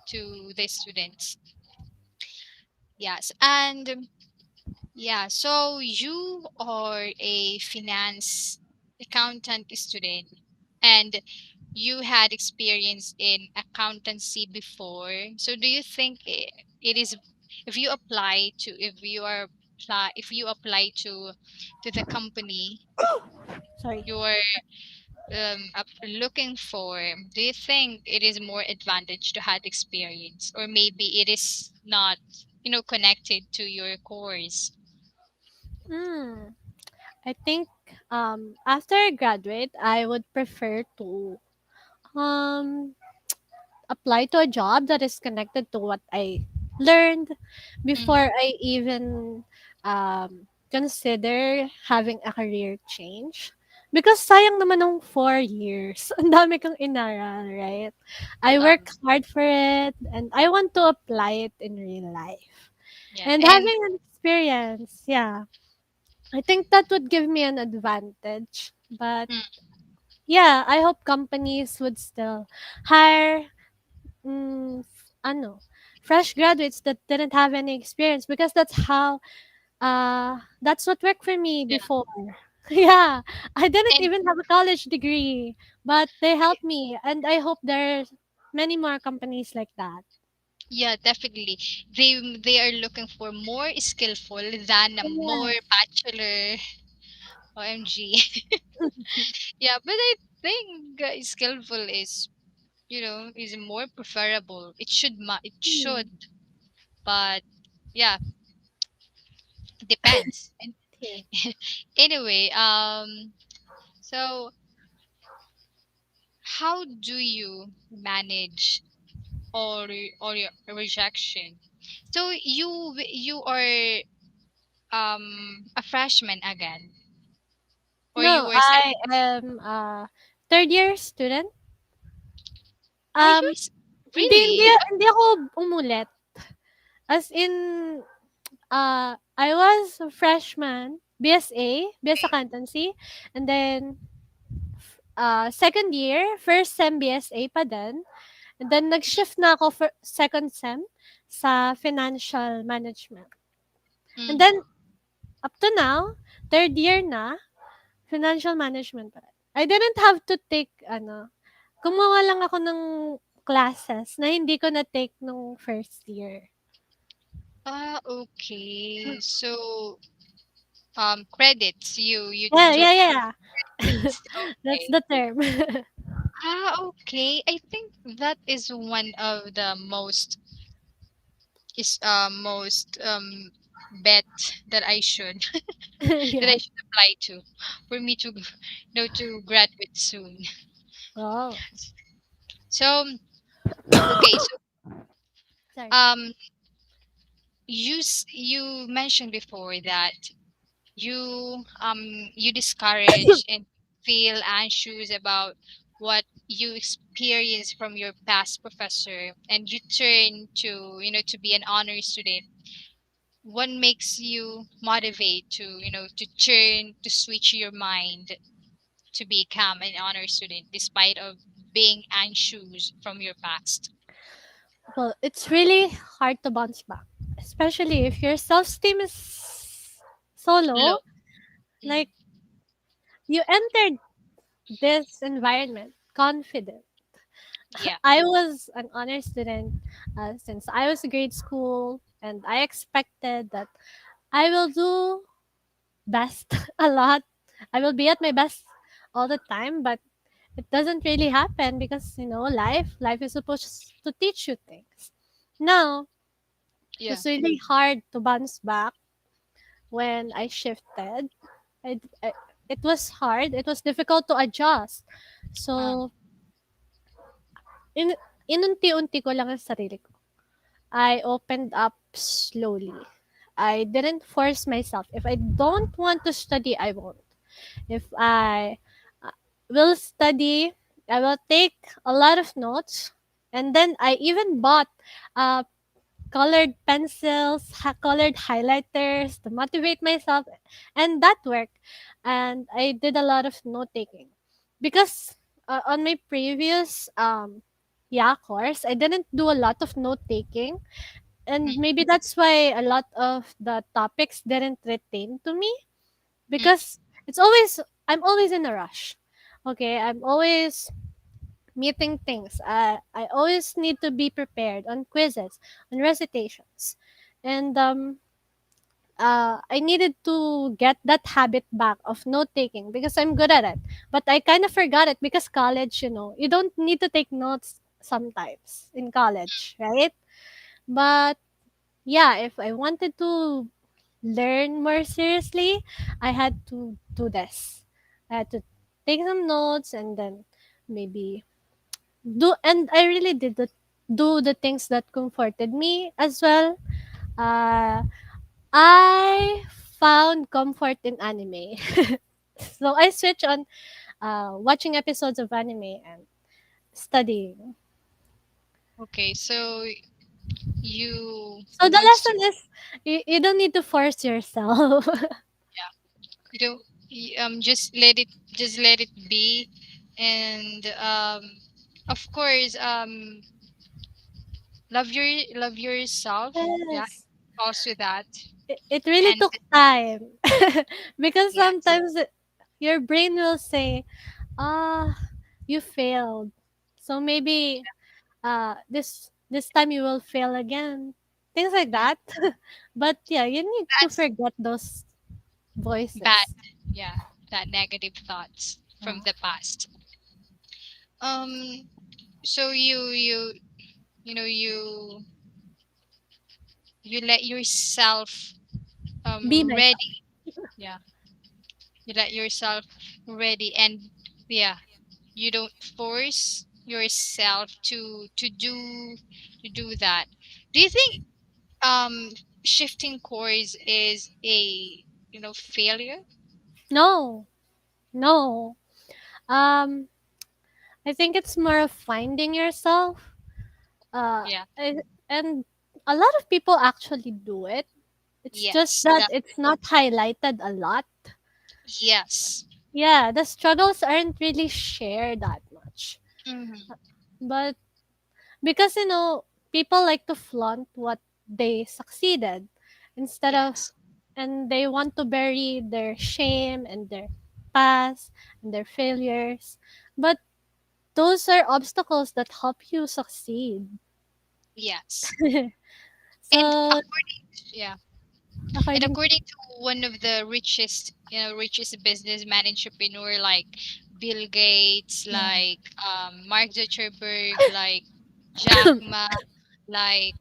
to the students. Yes, and yeah, so you are a finance accountant student, and you had experience in accountancy before. So do you think it is, if you apply to if you apply to the company Sorry. you're looking for, do you think it is more advantage to have experience, or maybe it is not, connected to your course? Hmm. I think after I graduate, I would prefer to um apply to a job that is connected to what I learned Mm, before I even consider having a career change. Because sayang naman ng 4 years. Ang dami kang inaral, right? I work um, hard for it and I want to apply it in real life. yeah, And and having an experience, yeah, I think that would give me an advantage. But mm, yeah, I hope companies would still hire ano, fresh graduates that didn't have any experience because that's what worked for me yeah, before. Yeah, I didn't and even have a college degree, but they helped me, and I hope there's many more companies like that. yeah, definitely. They are looking for more skillful than a more Yes. bachelor. OMG. Yeah, but I think skillful is more preferable. It Hmm. should, but yeah, it depends. And Okay. anyway, so how do you manage or your rejection? So you are a freshman again, or you No, were I second? am a third year student. Are you Um, hindi really? hindi ako umulit. As in, I was a freshman, BSA, BS Okay. Accountancy, and then second year, first sem BSA pa din. And then nag-shift na ako for second sem sa financial management. And Mm. then up to now, third year na, financial management pa rin. I didn't have to take kumuha lang ako ng classes na hindi ko na-take nung first year. Okay. So credits. You Yeah, took yeah, yeah. credits. That's Okay. the term. Okay. I think that is one of the most bet that I should that I Yeah. should apply to for me to to graduate soon. Oh. So okay, so Sorry. um you mentioned before that you discourage and feel anxious about what you experience from your past professor, and you turn to to be an honor student. What makes you motivate to to turn to switch your mind to become an honor student despite of being anxious from your past? Well, it's really hard to bounce back, especially if your self-esteem is so Low. low. Mm. Like, you entered this environment confident. Yeah. I was an honor student since I was grade school, and I expected that I will do best a lot. I will be at my best all the time, but it doesn't really happen because life is supposed to teach you things. Now, it Yeah. was really hard to bounce back when I shifted. I it was hard. It was difficult to adjust. uh, So, in inunti-unti ko lang ang sarili ko. I opened up slowly. I didn't force myself. If I don't want to study, I won't. If I will study, I will take a lot of notes. And then I even bought uh, colored pencils, colored highlighters to motivate myself. And that worked. And I did a lot of note taking. Because on my previous course, I didn't do a lot of note taking, and mm, maybe that's why a lot of the topics didn't retain to me, mm, because it's always I'm always in a rush. Okay, I'm always meeting things. I always need to be prepared on quizzes, on recitations, and I needed to get that habit back of note taking because I'm good at it. But I kind of forgot it because college, you don't need to take notes sometimes in college, right? But yeah, if I wanted to learn more seriously, I had to do this. I had to take some notes and then maybe and I really did do the things that comforted me as well. Uh, I found comfort in anime. So I switch on watching episodes of anime and studying. okay, so So the you lesson st- is you don't need to force yourself. yeah, you don't just let it be, and of course love yourself. Yeah, Yes. also that. It really And took time because yes, sometimes your brain will say, "Ah, you failed, so maybe this time you will fail again," things like mm, that. But yeah, you need to that's forget those bad. voices. Yeah, that negative thoughts from Yeah. the past. um so you know you let yourself Be myself. ready. Yeah, you let yourself ready, and yeah, you don't force yourself to do that. Do you think um shifting course is a, failure. No, no. Um, I think it's more of finding yourself. Uh, Yeah. and a lot of people actually do it. It's just Yes, that that. it's not highlighted a lot. Yes. Yeah, the struggles aren't really shared that much. Hmm. But because people like to flaunt what they succeeded instead of, Yes. and they want to bury their shame and their past and their failures. But those are obstacles that help you succeed. Yes. And So, yeah, and according to, according to one of the richest businessman entrepreneur, like Bill Gates, yeah. like Mark Zuckerberg, like Jack Ma, like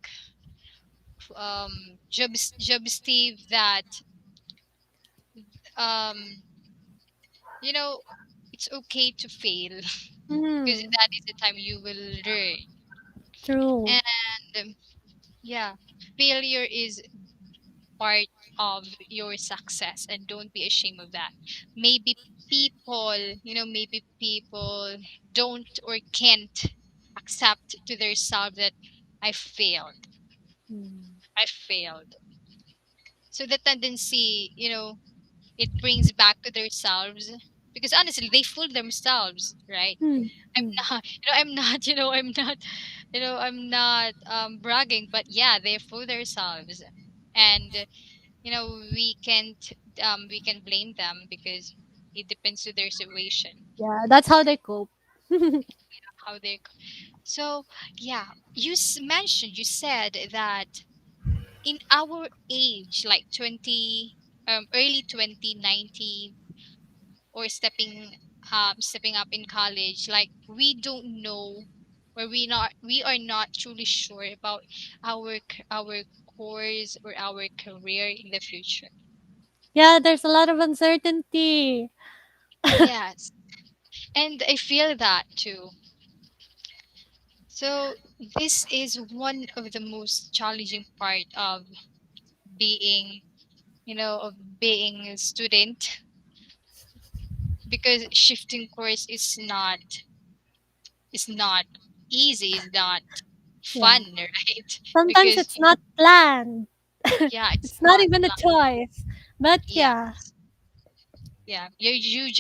Job Steve, that um you know it's okay to fail because Mm, that is the time you will learn. true. And yeah, failure is part of your success, and don't be ashamed of that. Maybe maybe people don't or can't accept to themselves that I failed. Mm. I failed. So the tendency, it brings back to themselves, because honestly they fool themselves, right? Mm, I'm mm. not, I'm not, I'm not bragging, but yeah, they fool themselves. And we can blame them because it depends to their situation, Yeah, that's how they cope. how they. So yeah, you said that in our age, like 20, early 2019, or stepping up in college, like we don't know, or we are not truly sure about our course or our career in the future. Yeah, there's a lot of uncertainty. Yes, and I feel that too. So this is one of the most challenging part of being, being a student, because shifting course is not easy, is not Yeah. fun, right? Sometimes Because it's not planned. yeah, it's It's not not even a fun. choice. But Yeah, yeah, yeah. You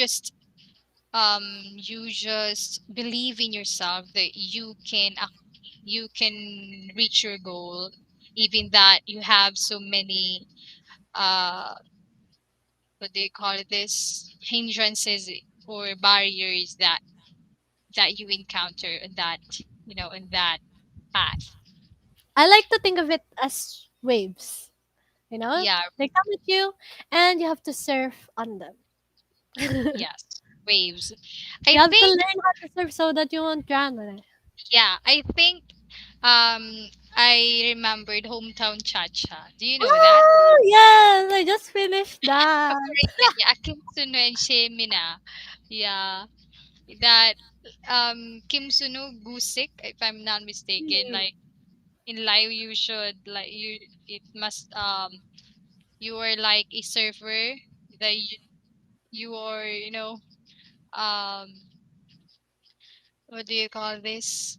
just believe in yourself that you can reach your goal, even that you have so many uh what do you call it, this hindrances or barriers that you encounter in that path. I like to think of it as waves. You know, Yeah. they come at you and you have to surf on them. You Yes, waves. I have to think, learn how to surf so that you won't drown on it. yeah, I think I remembered Hometown Cha-Cha. Do you know that? Oh, yes, I just finished that. Korean, yeah, Kim Suno and Shemina. Yeah, that Kim Suno Gusik, if I'm not mistaken. Mm. Like in life, you should like it must you are like a surfer, that you are, um what do you call this,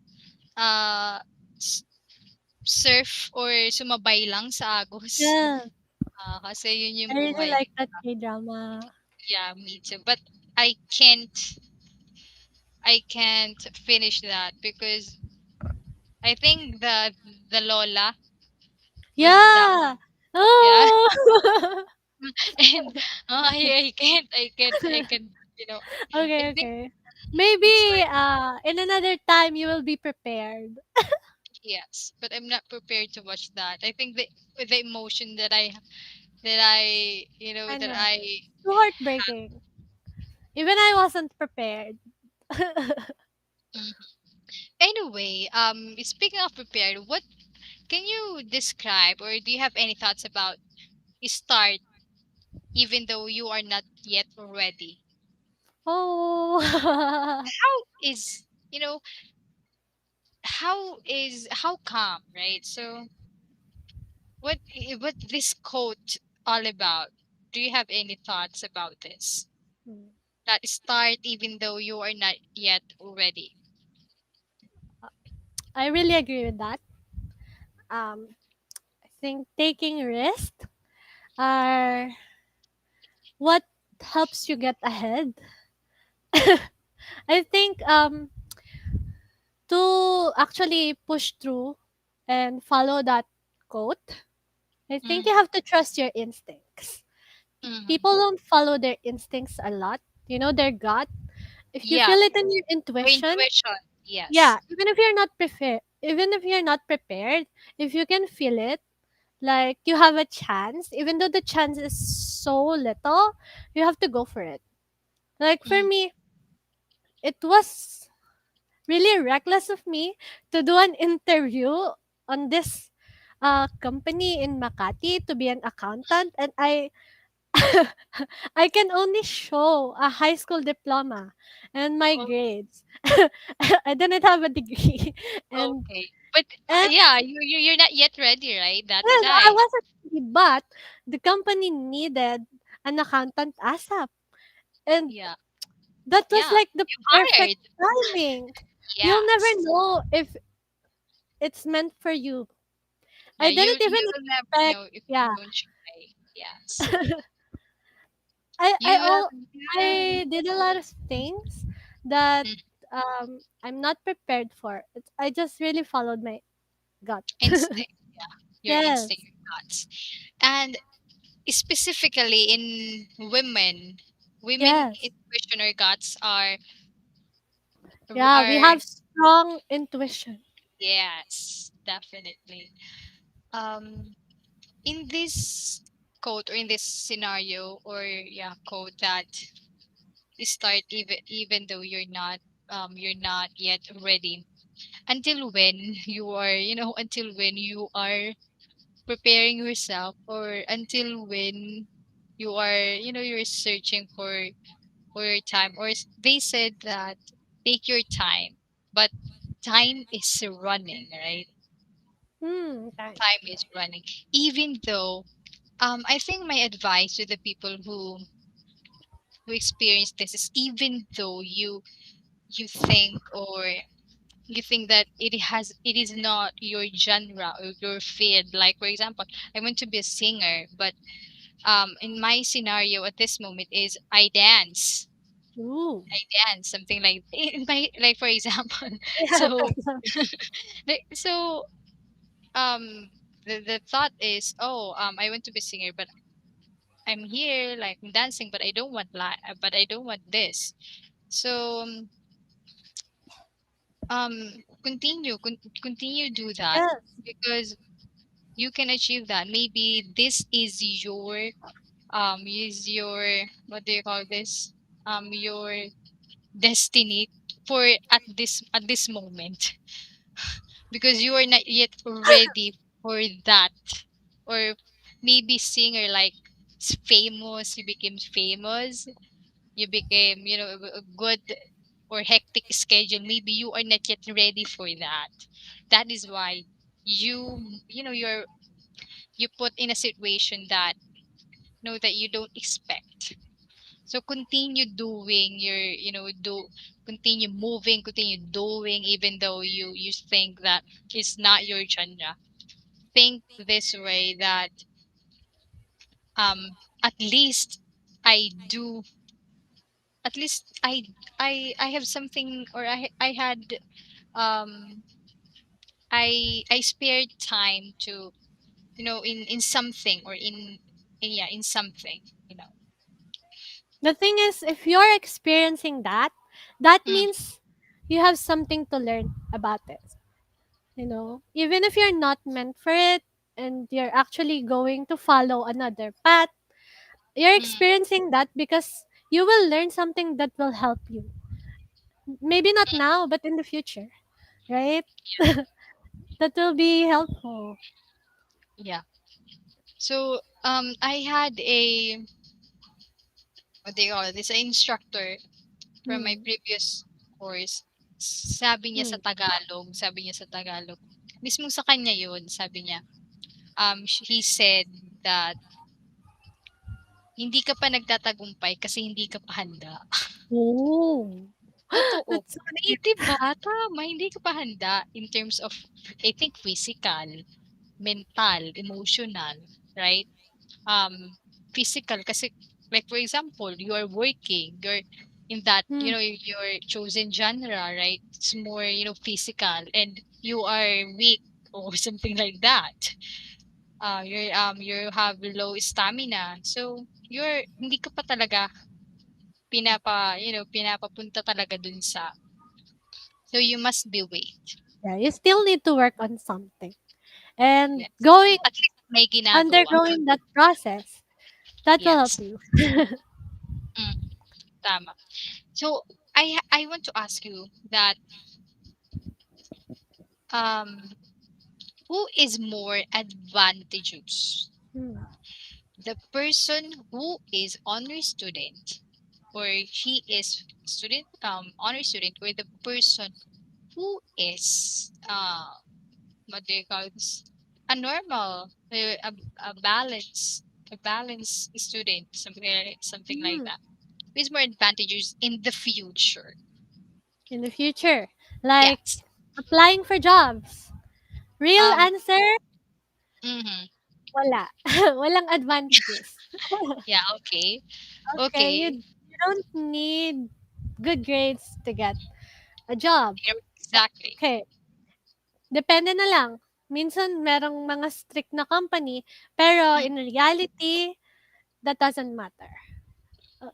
uh s- surf or sumabay lang sa agos. Yeah, Kasi yun I yung really buhay. like that K drama. Yeah, me too. But I can't I can't finish that because I think the Lola was that. Yeah. Yeah. Oh. And I can't, I Okay, think okay. it's Maybe like, in another time you will be prepared. yes, but I'm not prepared to watch that. I think the emotion that I that know. I Too heartbreaking. Even I wasn't prepared. Mhm. Anyway, speaking of prepared, what can you describe, or do you have any thoughts about start even though you are not yet ready? Oh. How is, how calm, right? So what this quote all about? Do you have any thoughts about this? Mm. That start even though you are not yet ready. I really agree with that. I think taking risks are what helps you get ahead. I think to actually push through and follow that quote, I think you Mm-hmm. have to trust your instincts. Mm-hmm. People don't follow their instincts a lot, their gut. If you Yeah, feel it in your your intuition, intuition. yeah, Yes. even if you're not prepared, if you can feel it, like you have a chance, even though the chance is so little, you have to go for it. Like for Mm. me, it was really reckless of me to do an interview on this company in Makati to be an accountant, and I can only show a high school diploma and my Oh, grades. I didn't have a degree, and okay. But and yeah, you're not yet ready, right? That yes, I time. wasn't ready, but the company needed an accountant ASAP, and Yeah. that was Yeah. like the You perfect hired. timing. You'll never Yes. know if it's meant for you. Yeah, I didn't even you'll never expect. know if you Yeah, don't try. Yes. I I You have all I did a lot of things that mm, I'm not prepared for. I just really followed my gut. instinct. Your instinct, Yes, your guts. And specifically in women yes, intuition or guts yeah. We are have strong intuition. yes, definitely. Um, in this quote or in this scenario or yeah quote that start even though you're not yet ready until when you are until when you are preparing yourself or until when you are you're searching for your time or they said that take your time but time is running, right? Time. Time is running even though I think my advice to the people who experience this is even though you think or you think that it is not your genre or your field, like for example I want to be a singer but in my scenario at this moment is Ooh. I dance something like in my like for example Yeah. so so the thought is oh I want to be a singer but I'm here like I'm dancing but I don't want but I don't want this. So continue do that Yes. because you can achieve that. Maybe this is your what do you call this? Your destiny for at this moment because you are not yet ready for that. Or maybe singer like famous, you became famous, you became, a good or hectic schedule. Maybe you are not yet ready for that. That is why you put in a situation that that you don't expect. So continue doing your, continue moving, continue doing, even though you think that it's not your genre. Think this way that at least I do, at least I have something or I had um I spared time to in something or in something, The thing is, if you're experiencing that, that Mm, means you have something to learn about it. Even if you're not meant for it and you're actually going to follow another path, you're mm, experiencing that because you will learn something that will help you. Maybe not mm, now, but in the future, right? That will be helpful. yeah. So I had a what they call this, an instructor from my Hmm. previous course. Sabi niya Hmm. sa Tagalog, mismo sa kanya yun, sabi niya, he said that hindi ka pa nagtatagumpay kasi hindi ka pa handa. Oh, Totoo. that's so Eh, deep. 'di ba? Tama, hindi ka pa handa in terms of, I think, physical, mental, emotional, right? Physical kasi, like for example, you are working, you're in that, Hmm. your chosen genre, right? It's more, physical, and you are weak or something like that. You have low stamina. So, hindi ka pa talaga pinapapunta talaga dun sa, so you must be wait. Yeah, you still need to work on something. And Yes. going At least may ginagawa. undergoing that process, that will help Yes. you. Mm, tama. So, I want to ask you that, um who is more advantageous? Hmm. The person who is honor student, or he is student honor student, or the person who is, what do you call this, a normal, a balance, student, something like Hmm. that, who is more advantageous in the future? In the future, like Yes. applying for jobs. Real um answer, mhm. wala. Walang advantages. Yeah, okay. Okay, Okay. you don't need good grades to get a job. Yeah, exactly. Okay, depende na lang. Minsan merong mga strict na company, pero Mm, in reality, that doesn't matter.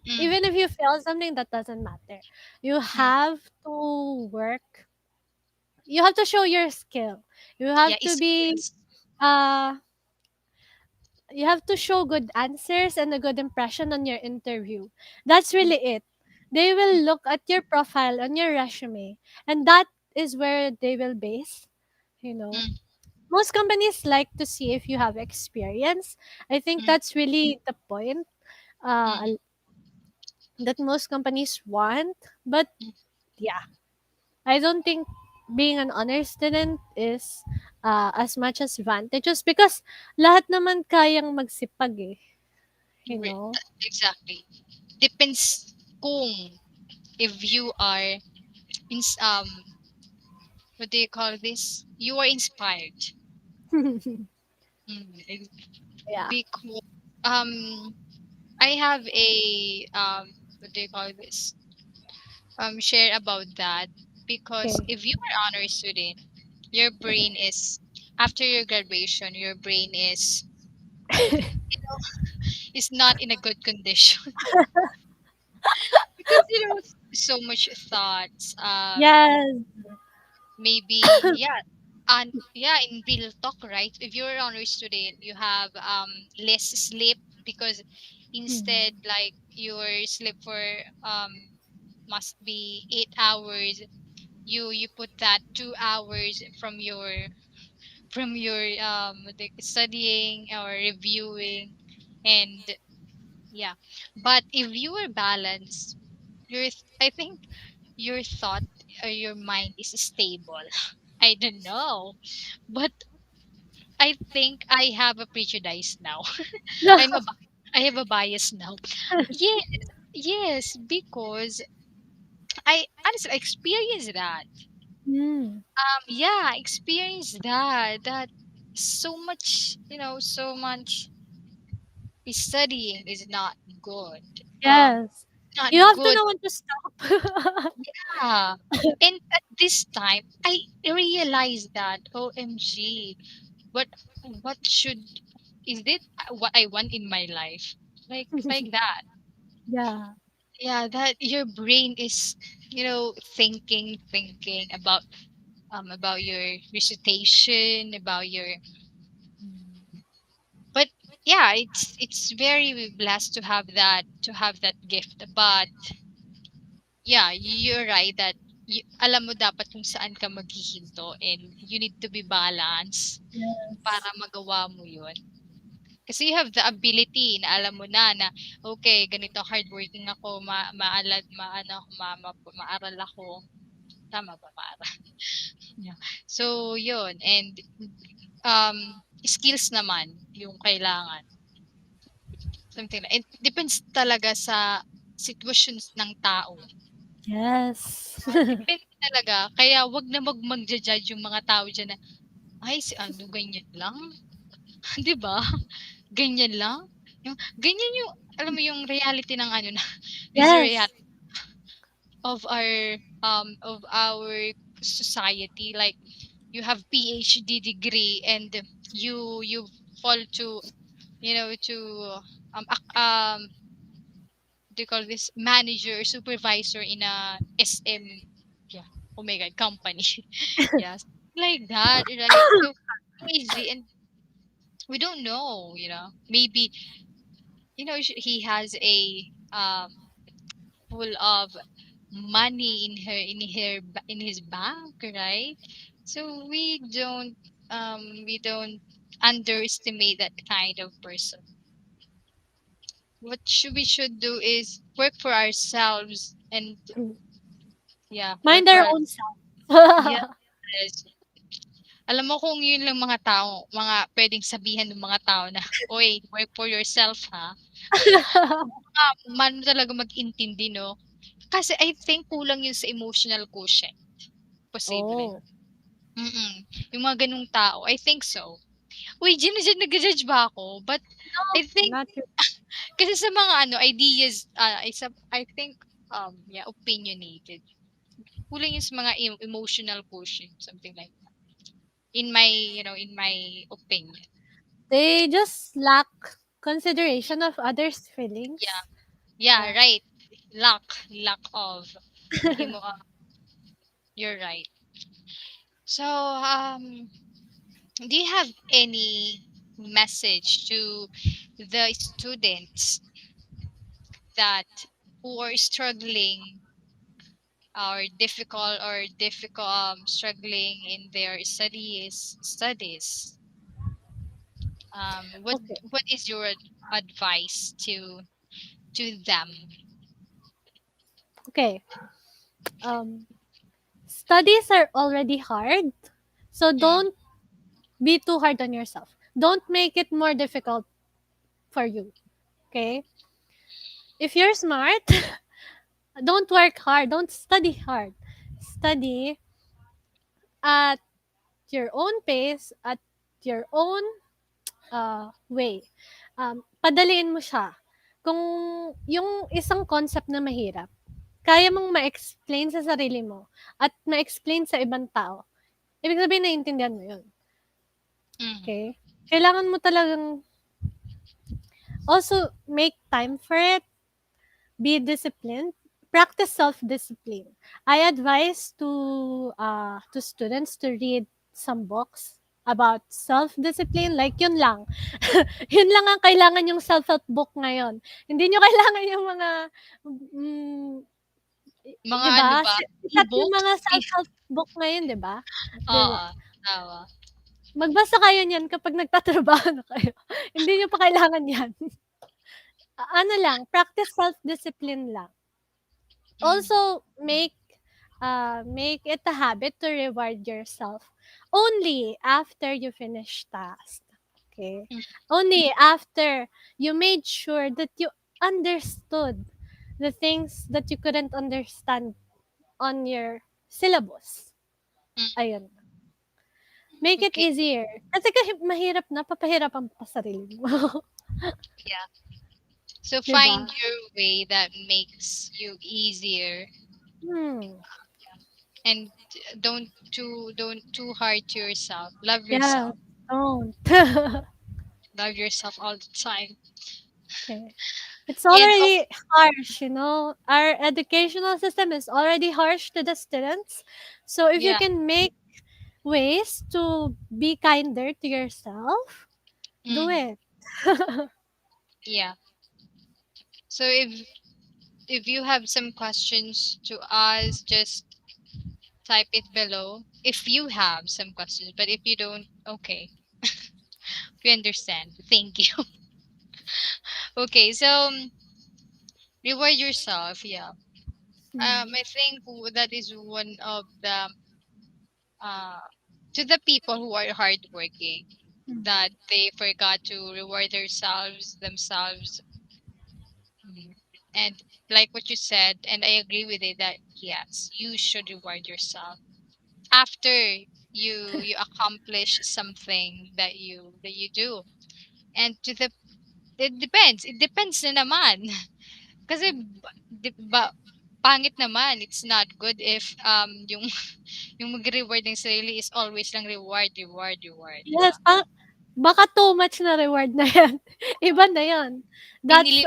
mm, Even if you fail something, that doesn't matter. You mm. have to work. You have to show your skill. You Yeah, have to be skills. uh you have to show good answers and a good impression on your interview. That's Mm, really it. They will look at your profile on your resume, and that is where they will base, you know. mm, Most companies like to see if you have experience. I think mm, that's really the point mm, that most companies want. But mm. yeah, I don't think being an honor student is as much as advantageous because lahat naman kayang magsipag eh, you know. Exactly. Depends kung if you are what do you call this? You are inspired. Mm, Yeah. because I have a, what do you call this? Share about that, because Okay. if you are honor student, your brain is, after your graduation, your brain is not in a good condition. Because so much thoughts, Yes. maybe, yeah, and yeah, in real talk, right, if you're an honor student, you have less sleep, because Hmm. instead, like, your sleep for, um must be 8 hours, you put that 2 hours from your like studying or reviewing, and yeah. But if you are balanced, I think your thought, or your mind is stable. I don't know, but I think I have a prejudice now. No. I'm a bi- I have a bias now. Yes, yes, because I honestly experienced that. Hmm. Yeah, experienced that. That so much studying is not good. Yes. Not You have to good. know when to stop. Yeah. And at this time, I realized that, OMG, what what should is it what I want in my life? Like that. Yeah. Yeah, that your brain is, thinking about your recitation, about your, but yeah, it's very blessed to have that gift. But yeah, you're right that alam mo dapat kung saan ka maghihinto, and you need to be balanced para Yes. magawa mo yun. Kasi you have the ability na alam mo na, okay, ganito hardworking ako, maano ako, maaral ako. Tama ba, maaral? Yeah. So, yun. And, skills naman yung kailangan, something like it depends talaga sa sitwasyon ng tao. Yes. Depende talaga kaya 'wag na magja-judge yung mga tao diyan na, "Ay si ano ganyan lang." 'Di ba? Ganyan lang? Yung ganyan yung alam mo yung reality ng ano na is the Yes. reality of our society, like you have PhD degree and you fall to to do you call this manager supervisor in a SM, yeah, oh my god, company. Yes, like that, right? So crazy, and we don't know, maybe he has a full of money in his bank, right? So we don't underestimate that kind of person. What we should do is work for ourselves and yeah, work Mind for our us. own self. Yes. Alam mo kung yun lang mga tao, mga pwedeng sabihan ng mga tao na, "Oy, work for yourself ha." Mano talaga mag-intindi 'no? Kasi I think kulang yun sa emotional quotient, posible. Oh, Mm, yung mga gano'ng tao, I think so. Uy, nagja-judge ba ako? But I think not your kasi sa mga ano ideas, I think, yeah, opinionated. Kulang yun sa mga emotional quotient, something like that. In my opinion. they just lack consideration of others' Yeah. feelings. Yeah, Yeah. right. Lack of emo you're right. So, do you have any message to the students that who are struggling or difficult struggling in their studies? What Okay. what is your advice to them? Okay. Um, Studies are already hard, so Mm, don't be too hard on yourself. Don't make it more difficult for you. Okay? If you're smart, don't work hard. Don't study hard. Study at your own pace, at your own way. Padaliin mo siya. Kung yung isang concept na mahirap, kaya mong ma-explain sa sarili mo at ma-explain sa ibang tao, ibig sabihin naiintindihan mo yun. mm, Okay? Kailangan mo talagang also make time for it, be disciplined, practice self-discipline. I advise to students to read some books about self-discipline, like yun lang. Yun lang ang kailangan yung self-help book ngayon. Hindi nyo kailangan yung mga, mm, mga 'di ano ba? ba, Sikat yung e-books? mga self-help book ngayon, 'di ba? 'Di ba? Oo, tama. Magbasa kayo niyan kapag nagtatrabaho na kayo. Hindi niyo pa kailangan 'yan. Ano lang, practice self-discipline lang. Mm, Also, make it a habit to reward yourself only after you finish task. Okay? mm, Only after you made sure that you understood the things that you couldn't understand on your syllabus. mm, Ayun. Make it okay, easier. Kasi kahit mahirap na, papahirapan pa sarili mo. yeah. So 'Di ba? find your way that makes you easier, Hmm. and don't too hard to yourself. Love Yeah, yourself. don't. Love yourself all the time. Okay. It's And already harsh, you know. Our educational system is already harsh to the students. So if you yeah, can make ways to be kinder to yourself, do mm, it. yeah. So if you have some questions to us, just type it below. If you have some questions, but if you don't, okay, we understand. Thank you. Okay, so reward yourself. Yeah. Hmm. I think that is one of the uh to the people who are hardworking. that they forgot to reward themselves. Mm. And like what you said, and I agree with it, that yes, you should reward yourself after you accomplish something that you do. And it depends na naman. Kasi pangit naman, it's not good if yung yung mag-reward ng sarili is always lang reward, reward, reward, 'di Yes, ba? baka too much na reward na 'yan. Iba na 'yun. That's, Pinili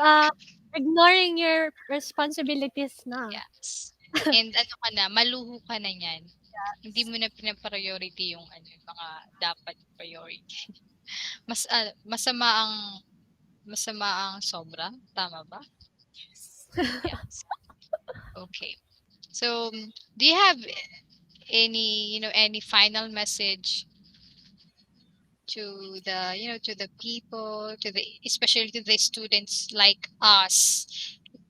ignoring your responsibilities na. yes. And ano ka na, maluho ka na niyan. Hindi mo na pina-priority yung ano, yung mga dapat priority. Masama ang sobra, tama ba? Yes. Okay. So, do you have any final message to the people, especially to the students like us?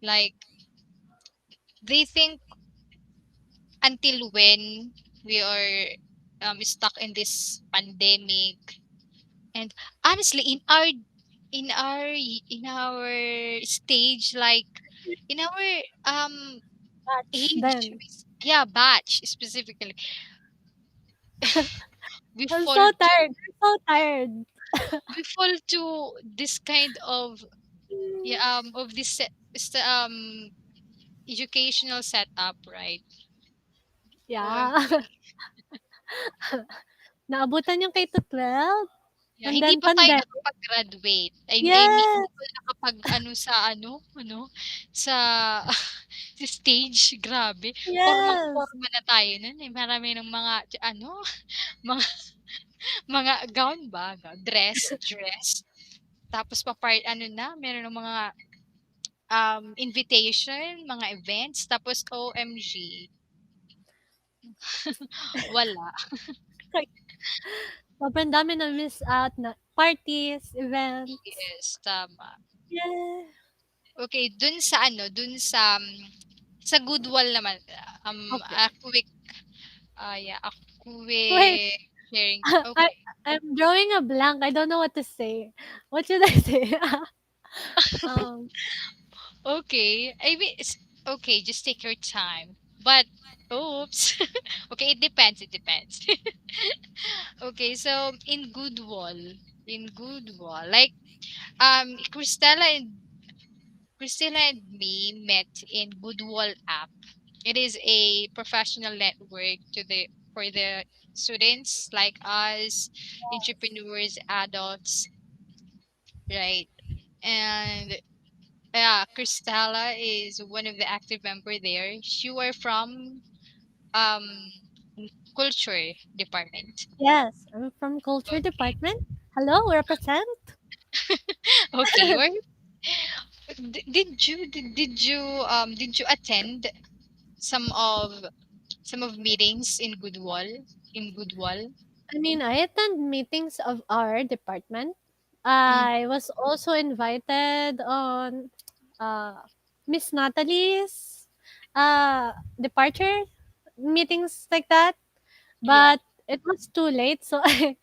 Like, they think until when we are stuck in this pandemic. And honestly, in our stage, like in our Batch age, then. yeah, batch specifically, we I'm fall so to tired, I'm so tired. this kind of, yeah, of this educational setup, right? Yeah. OMG. Naabutan yung K to 12 Yeah, and hindi then pa tayo pandemic. nakapag-graduate. I mean, Yes, hindi pa nakapag-ano sa sa sa stage, grabe. yes, Formang-forma na tayo nun, eh. Marami ng mga mga mga gown ba, dress. Tapos ano na, meron ng mga invitation, mga events, tapos OMG, wala. sobrang dami na miss out na parties, events. Yes, tama. Yeah. Okay, sa Goodwill naman, Okay. a quick, yeah, a Wait, quick sharing. I Okay. I'm drawing a blank. I don't know what to say. What should I say? um, Okay. I mean, okay, just take your time. But, oops. Okay, it depends. It depends. Okay, so in Goodwill, like, Cristela and me met in Goodwill app. It is a professional network for the students like us, entrepreneurs, adults, right? And yeah, Cristela is one of the active member there. She were from um culture department. yes, I'm from culture Okay. department. Hello, represent. Okay. Did you attend some of meetings in Goodwill? I mean, I attend meetings of our department. Mm, I was also invited on uh, Miss Natalie's departure meetings like that, yeah. but it was too late, so I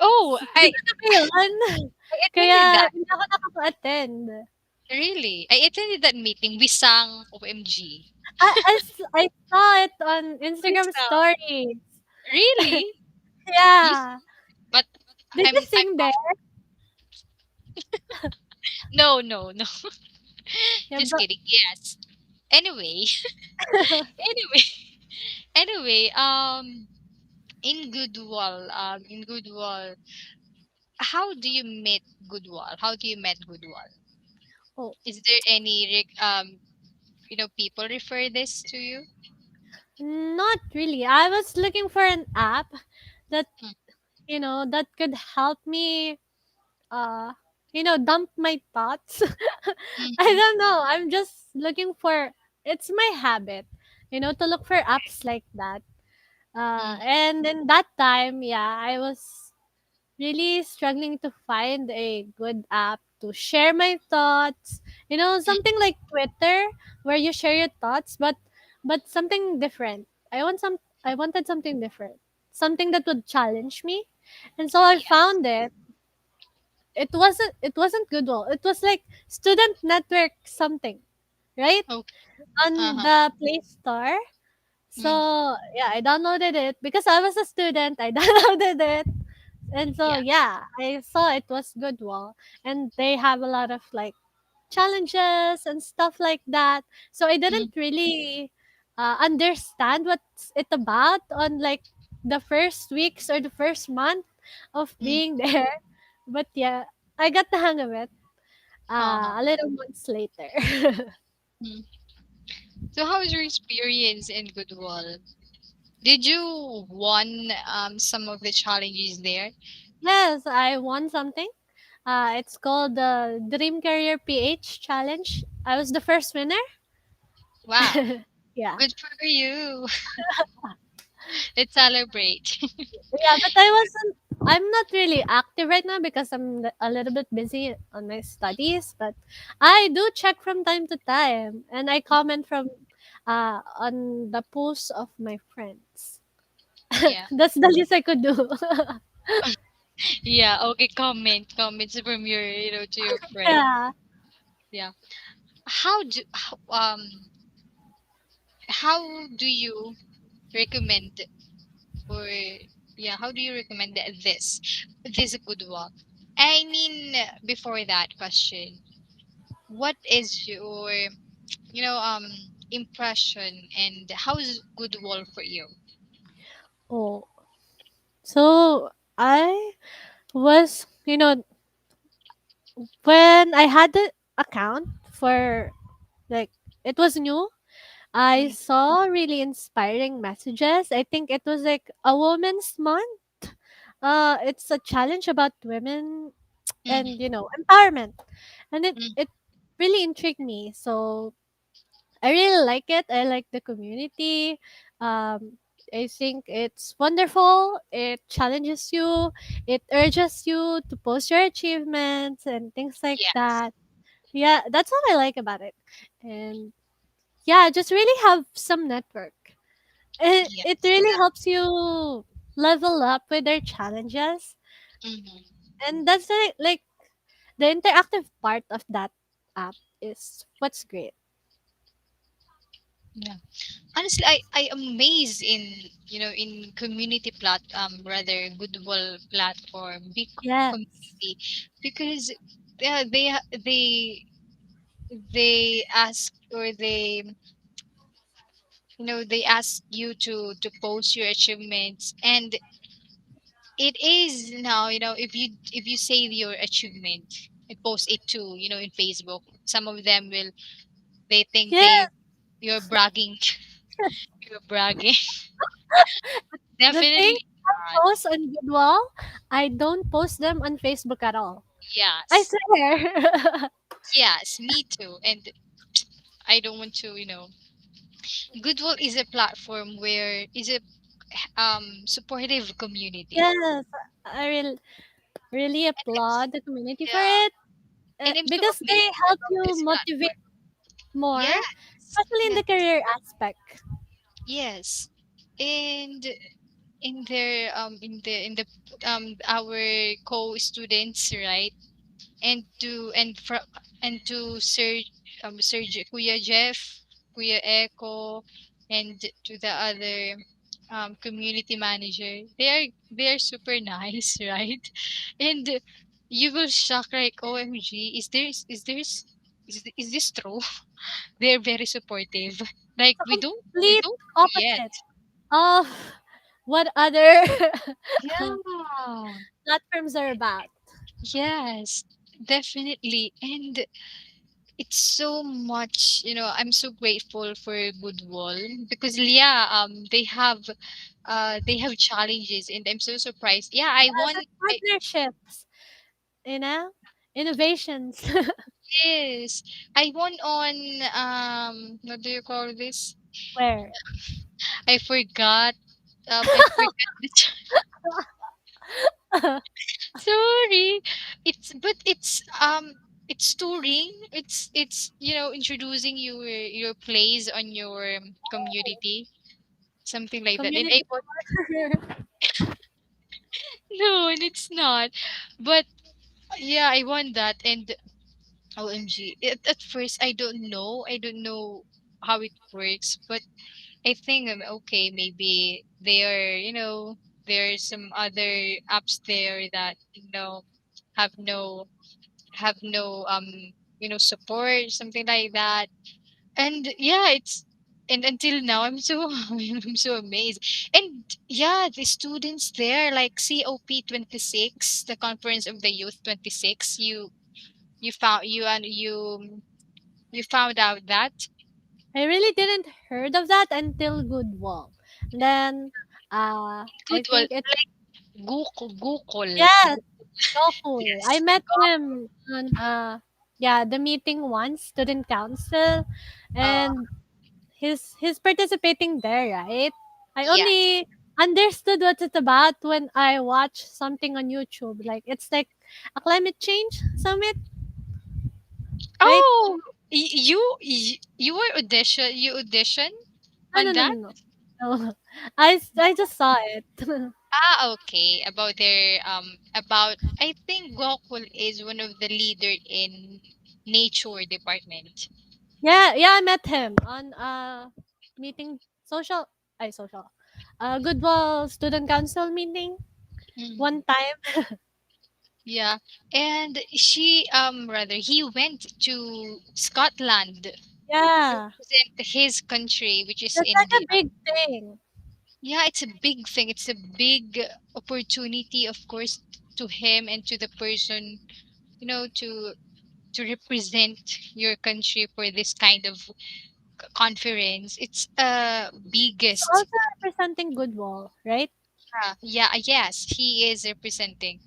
Oh, ano ba yun? I Kaya attended that. hindi ako nakaka-attend. Really? I attended that meeting. We sang OMG. I saw it on We Instagram sang. stories. Really? You, Yeah. but Did you I'm sing there? no, no, no. Yeah, Just but kidding. Yes. Anyway, anyway, anyway, in Goodwill, how do you meet Goodwill? How do you meet Goodwill? oh, Is there any people refer this to you? not really. I was looking for an app that Mm, that could help me uh dump my thoughts. I mhm, don't know. I'm just looking for it's my habit, to look for apps like that. mm, And in that time, yeah, I was really struggling to find a good app to share my thoughts. mm, Something like Twitter where you share your thoughts, but something different. I wanted something different. Something that would challenge me. And so I Yes. found it. It wasn't Goodwill. It was like Student Network something, right? Okay. On Uh-huh. the Play Store. Mm. So yeah, I downloaded it because I was a student. I downloaded it. And so Yeah. yeah, I saw it was Goodwill, and they have a lot of like challenges and stuff like that. So I didn't Mm. really understand what's it about on like the first weeks or the first month of Mm. being there. But yeah, I got the hang of it Uh-huh. a little months later. Mm. So how was your experience in Goodwill? Did you won some of the challenges there? Yes, I won something. It's called the Dream Career PH Challenge. I was the first winner. Wow. Yeah. Good for you. Let's celebrate. Yeah, but I'm not really active right now because a little bit busy on my studies, but I do check from time to time and I comment from on the posts of my friends. Yeah. That's the least I could do. Yeah, okay, comments from your, to your friend. Yeah. Yeah. How do you recommend, or yeah, how do you recommend this good walk? I mean, before that question, what is your, impression, and how's good wall for you? Oh. So I was, when I had the account for like it was new, I Mm, saw really inspiring messages. I think it was like a woman's month. It's a challenge about women and mm, empowerment, and it mm, it really intrigued me. So I really like it. I like the community. I think it's wonderful. It challenges you. It urges you to post your achievements and things like yes, that. Yeah, that's what I like about it. And yeah, just really have some network. It yes, really that. helps you level up with their challenges, Mhm. and that's like the interactive part of that app is what's great. Yeah. Honestly, I amazed in community rather goodwill platform, big Yes. community, because they ask, or they ask you to post your achievements, and it is now, if you save your achievement and post it to, in Facebook, some of them will, they think Yeah, you're bragging. You're bragging. the thing Definitely not. post on Goodwall, I don't post them on Facebook at all. I Yes. swear. Yes, me too. And I don't want to, Goodwill is a platform where is a supportive community. Yes, I really And it's, applaud the community for yeah, it and I'm so because they amazed help about you this motivate platform. more, Yes. especially in Yes. the career aspect. Yes. And in the our co-students, right? And to Serge, Kuya Jeff, Kuya Echo, and to the other community manager. They are super nice, right? And you will shock, like, OMG, is this true? They're very supportive. Like, The we complete don't yet. opposite of what other Yeah. platforms are about. Yes, definitely. And it's so much, I'm so grateful for Goodwill, because yeah, they have challenges, and I'm so surprised. Yeah, I Yes, won. and partnerships, you know, innovations. Yes, I won on, what do you call this? Where? I forgot. I forgot the sorry. It's touring. It's introducing your plays on your community, something like that. And I Community bought partner. no, not. But yeah, I want that. And OMG, at first I don't know how it works, but I think okay, maybe there, there are some other apps there that have no have no support, something like that. And yeah, it's and until now I'm so I'm so amazed. And yeah, the students there, like COP 26, the Conference of the Youth 26, you found you found out that I really didn't heard of that until Goodwall. Then I good, well, think it Google. yes, Gokul. I Yes. met him on yeah, the meeting once, student council, Uh, and he's participating there, right? I yes. only understood what it's about when I watch something on YouTube. Like it's like a climate change summit, right? Oh, you were audition No, on no, no, that? no, no. No. I just saw it. Ah, okay. About their about I think Gokul is one of the leader in nature department. Yeah, yeah, I met him on meeting social social. Goodwill student council meeting Mhm. one time. Yeah. And she rather he went to Scotland to Yeah. represent his country, which is That's like India. a big thing. Yeah, it's a big thing. It's a big opportunity, of course, to him and to the person, to represent your country for this kind of conference. It's He's biggest. also representing Goodwill, right? Yeah, yes, he is representing.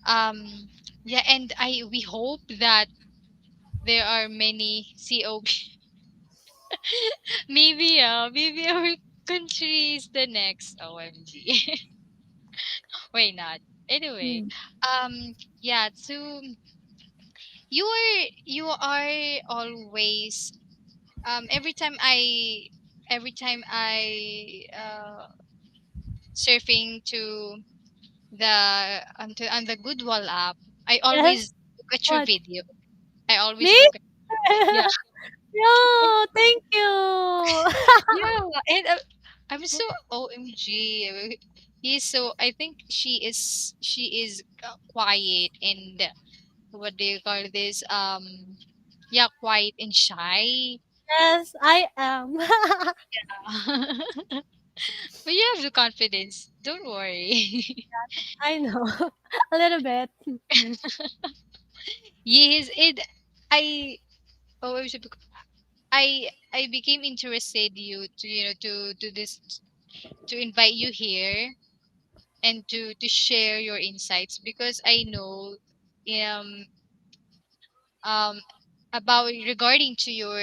Um, yeah, and I we hope that there are many COP. Maybe our country is the next OMG. Why not? Anyway, Hmm. yeah. So you are always every time I surfing to on the Goodwall app, I Yes. always look at your What? video. I Me? always look at yeah. Yo, thank you. Yeah, and I'm so OMG. He's so I think she is quiet and what do you call this? Yeah, quiet and shy. Yes, I am. But you have the confidence. Don't worry. I know. A little bit. Yes, it. I. Oh, I became interested you to to this to invite you here and to share your insights because I know um um about regarding to your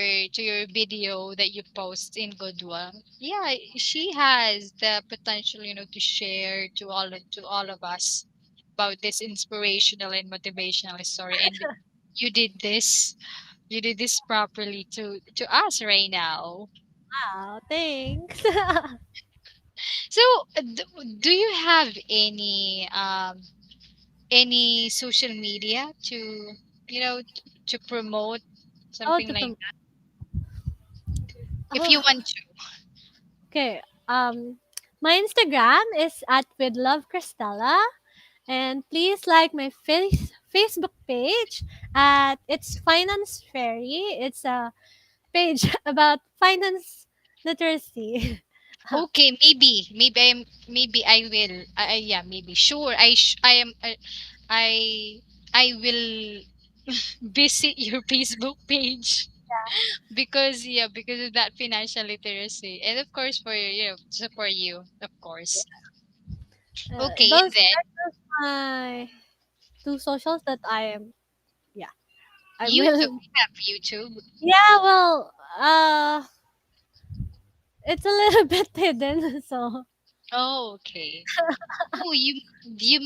video that you post in Goodwa. Yeah, she has the potential, to share to all of us about this inspirational and motivational story. And you did this. You did this properly to us right now. Wow, thanks. So, do you have any social media to to promote Oh, something to like promote. that if you Oh, want to? okay. My Instagram is at with love Cristela, and please like my Facebook page at it's Finance Fairy. It's a page about finance literacy. Okay, maybe I will. Yeah, maybe sure. I am. I will visit your Facebook page because yeah, because of that financial literacy, and of course for to support you, of course. Okay, and Those then are just my two socials that I am. Yeah, I YouTube. will. You have YouTube. Yeah, well, it's a little bit hidden, so Oh, okay. Oh, you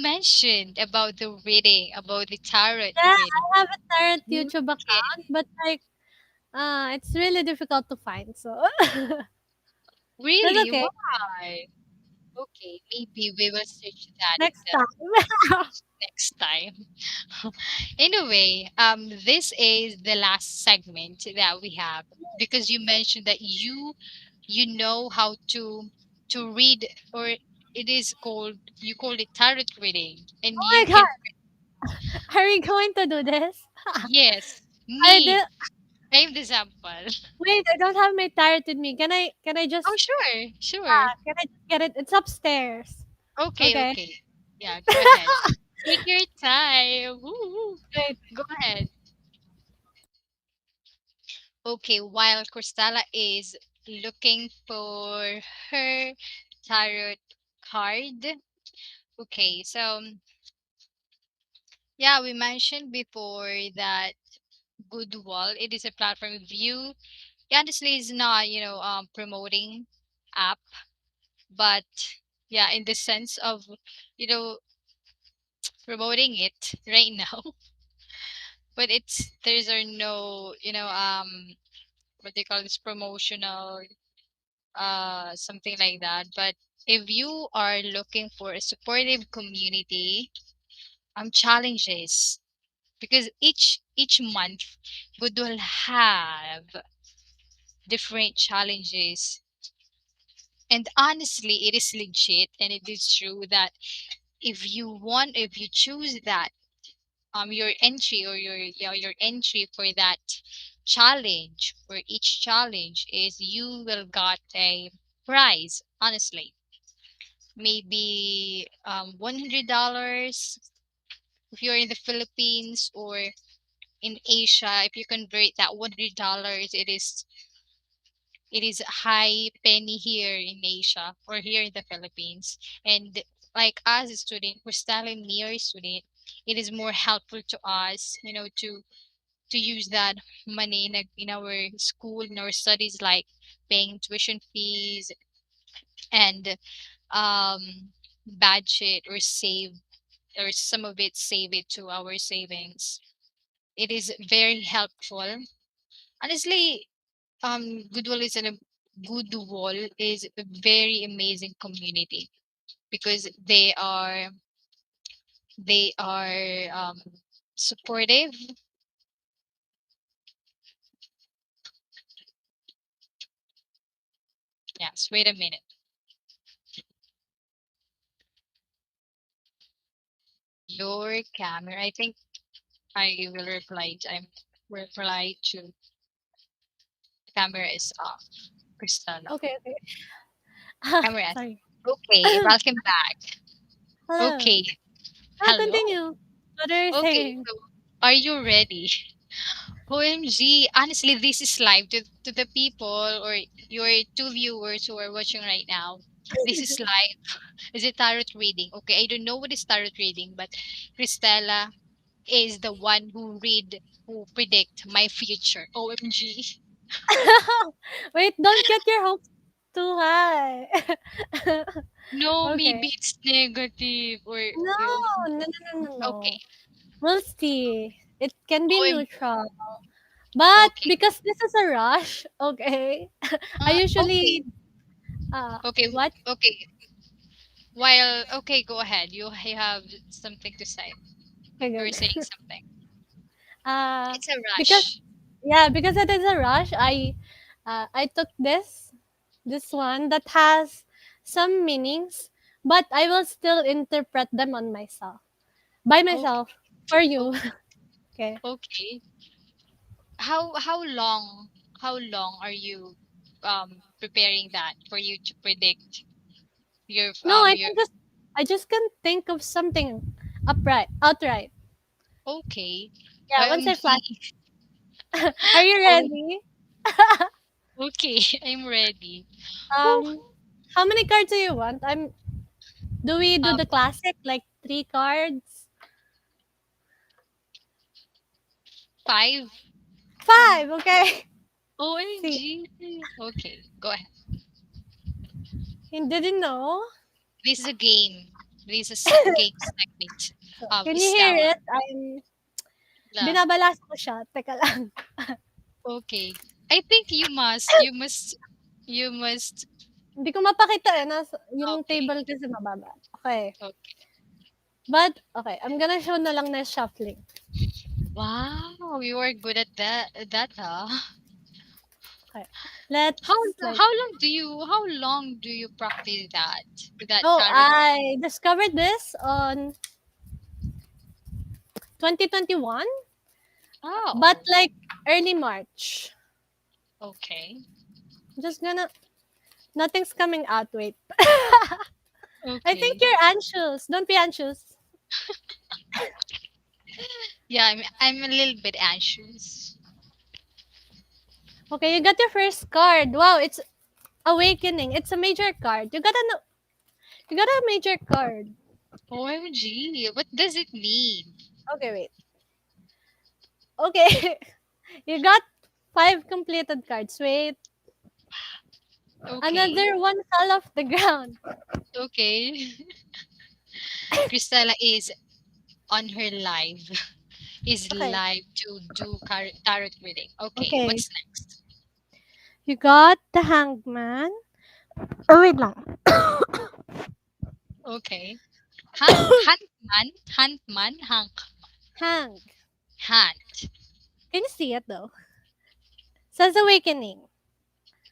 mentioned about the reading, about the tarot yeah, reading. I have a Tarot YouTube Okay. account, but like, it's really difficult to find. So that's Really? okay. Why? Okay, maybe we will search that in next time. the next time. Anyway, this is the last segment that we have because you mentioned that you know how to read, or it is called, you call it tarot reading, and Oh you my god, can, are we going to do this? yes, I me, did. I'm the sample. Wait, I don't have my tarot with me. Can I Oh, just sure, sure. can I just get it? It's upstairs. Okay, Okay. okay. Yeah, go ahead. Take your time. Woo. Wait. Go ahead. Okay, while Cristela is looking for her tarot card. Okay, so yeah, we mentioned before that Goodwall, it is a platform view. It honestly is not, promoting app, but yeah, in the sense of, you know, promoting it right now. But it's there's are no, what they call this, promotional something like that. But if you are looking for a supportive community, challenges, because each month would will have different challenges, and honestly it is legit and it is true that if you choose that, your entry, or your entry for that challenge, for each challenge is you will got a prize, honestly, maybe $100 if you're in the Philippines, or in Asia. If you convert that $100, it is a high penny here in Asia or here in the Philippines. And like as a student, we're still a near student, it is more helpful to us, to use that money in our school, in our studies, like paying tuition fees, and budget or save, or some of it save it to our savings. It is very helpful. Honestly, Goodwill is a Goodwill is a very amazing community because they are supportive. Yes, wait a minute. Your camera, I think I will reply to camera is off. Cristela. Okay, okay. Camera is Sorry. okay. Welcome back. Hello. Okay. Hello. Continue. What are you Okay, saying? so are you ready? OMG, honestly, this is live to the people, or your two viewers who are watching right now. This is live. Is it tarot reading? Okay, I don't know what is tarot reading, but Cristela is the one who predict my future. OMG. Wait, don't get your hopes too high. No, Okay. maybe it's negative, No, or no, no, no, no, okay. no. We'll see. It can be OMG. neutral. But Okay. because this is a rush, okay, I Okay. usually, Okay. what? Okay. While okay, go ahead. You have something to say. Okay, You were good. saying something. Uh, It's a because, rush. yeah, because it is a rush, I took this one that has some meanings, but I will still interpret them on myself, by myself, Okay. for you. Okay. Okay. Okay. How long are you preparing that for you to predict No, I just can't think of something outright. okay. Yeah, once I flash. OMG. Are you Oh, ready? okay. I'm ready. Whew. Um, how many cards do you want? Do we do Um, the classic like 3 cards? 5. Um, 5, okay. See, OMG. Okay, go ahead. you didn't know? This is a game. This is a game segment So, of can you hear Stella. it? La. Binabalasa ko siya. Teka lang. Okay. I think you must Hindi ko mapakita eh. Yung Okay. table kasi mababa. Okay. Okay. But, okay. I'm gonna show na lang na shuffling. Wow, you are good at that, huh? Okay. How Let's like, how long do you practice that oh, tarot? I discovered this on 2021, but Oh, like early March. okay. Just gonna, nothing's coming out. Wait. I think Okay. you're anxious. Don't be anxious. Yeah, I'm a little bit anxious. Okay, you got your first card. Wow, it's awakening. It's a major card. You got a major card. OMG, what does it mean? Okay, wait. Okay. You got 5 completed cards. Wait. Okay. Another one fell off the ground. Okay. Cristela is on her live. Is Okay. live to do tarot reading. Okay, Okay. what's next? You got the hangman. Oh, wait lang. Okay. Huntman, Hang. hunt. Can you see it though? Says awakening.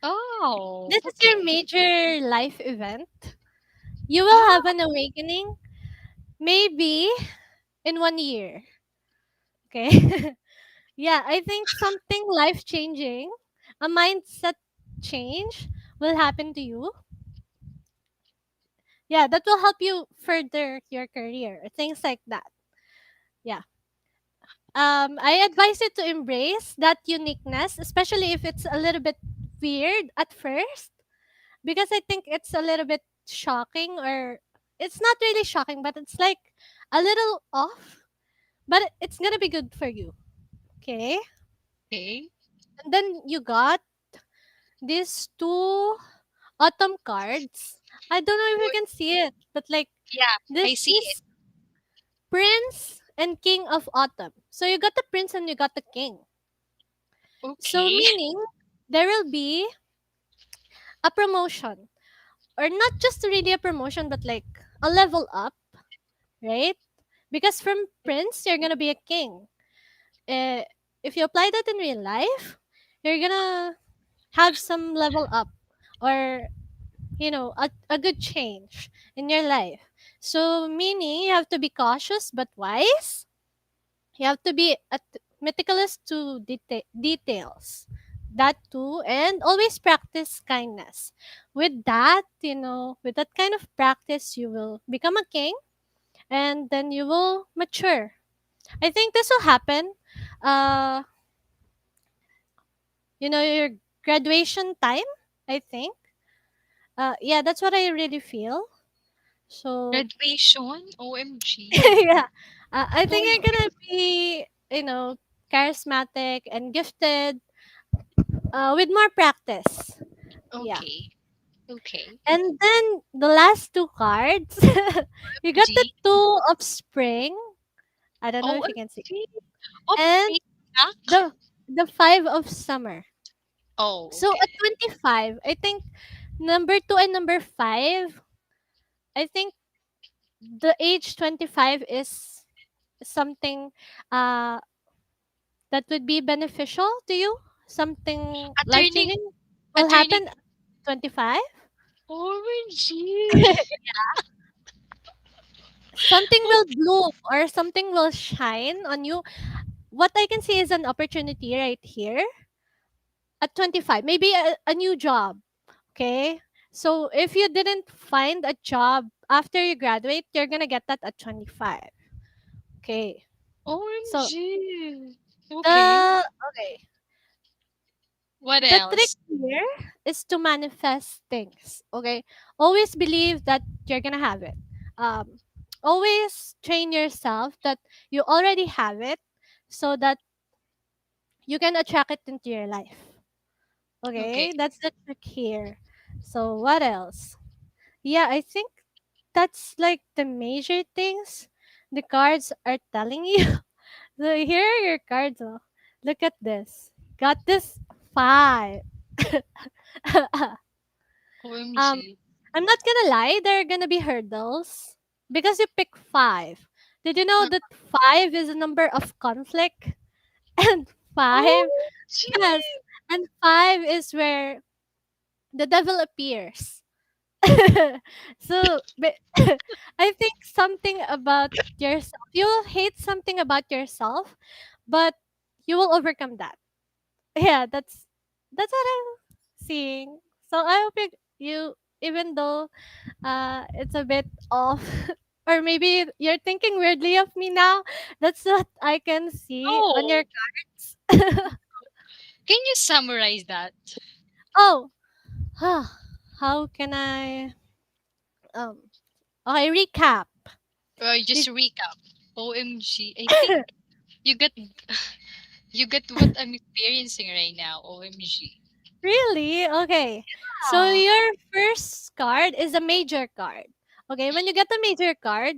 Oh, This is your okay. major life event. You will have Oh, an awakening maybe in 1 year. Okay. Yeah, I think something life changing, a mindset change will happen to you. Yeah, that will help you further your career. Things like that. Yeah. I advise you to embrace that uniqueness, especially if it's a little bit weird at first, because I think it's a little bit shocking, or it's not really shocking, but it's like a little off, but it's gonna be good for you. Okay. okay. And then you got these two autumn cards. I don't know if you What? can see it, but like Yeah, I this see it. is Prince and King of Autumn. So you got the Prince and you got the King. So Okay. meaning there will be a promotion, or not just really a promotion, but like a level up, right? Because from Prince you're gonna be a King. Uh, if you apply that in real life, you're gonna have some level up, or a good change in your life. So meaning you have to be cautious but wise. You have to be meticulous to details. That too, and always practice kindness. With that, with that kind of practice, you will become a king, and then you will mature. I think this will happen. Uh, your graduation time. I think. Yeah, that's what I really feel. So Graduation? OMG. yeah, I Oh, think you're gonna be, charismatic and gifted, with more practice. Yeah. okay. Okay. And then the last two cards, you got the OMG. two of spring. I don't know if you can see. OMG. Of And feedback? the five of summer. Oh, So okay. at 25, I think number two and number five, I think the age 25 is something uh that would be beneficial to you. Something life Attorney, changing will attorney. happen at 25. OMG. Something will bloom, or something will shine on you. What I can see is an opportunity right here at 25. Maybe a new job. Okay. So if you didn't find a job after you graduate, you're going to get that at 25. Okay. So OMG. Okay. okay. What The trick else? here is to manifest things. Okay. Always believe that you're going to have it. Um, always train yourself that you already have it, so that you can attract it into your life. Okay. Okay, that's the trick here. So what else? Yeah, I think that's like the major things the cards are telling you. So here are your cards. Oh. Look at this. Got this five. Um, OMG. I'm not gonna lie, there are gonna be hurdles because you pick five. Did you know Uh, that five is a number of conflict? And five, OMG. yes, and five is where the devil appears. So, I think something about yourself, you will hate something about yourself, but you will overcome that. Yeah, that's what I'm seeing. So I hope you even though it's a bit off or maybe you're thinking weirdly of me now, that's what I can see on your No. cards. Can you summarize that? Oh, how can I um okay, recap. Or just You, recap. OMG. I think you get you get what I'm experiencing right now. OMG. really? Okay. So Ah. your first card is a major card. Okay, when you get a major card,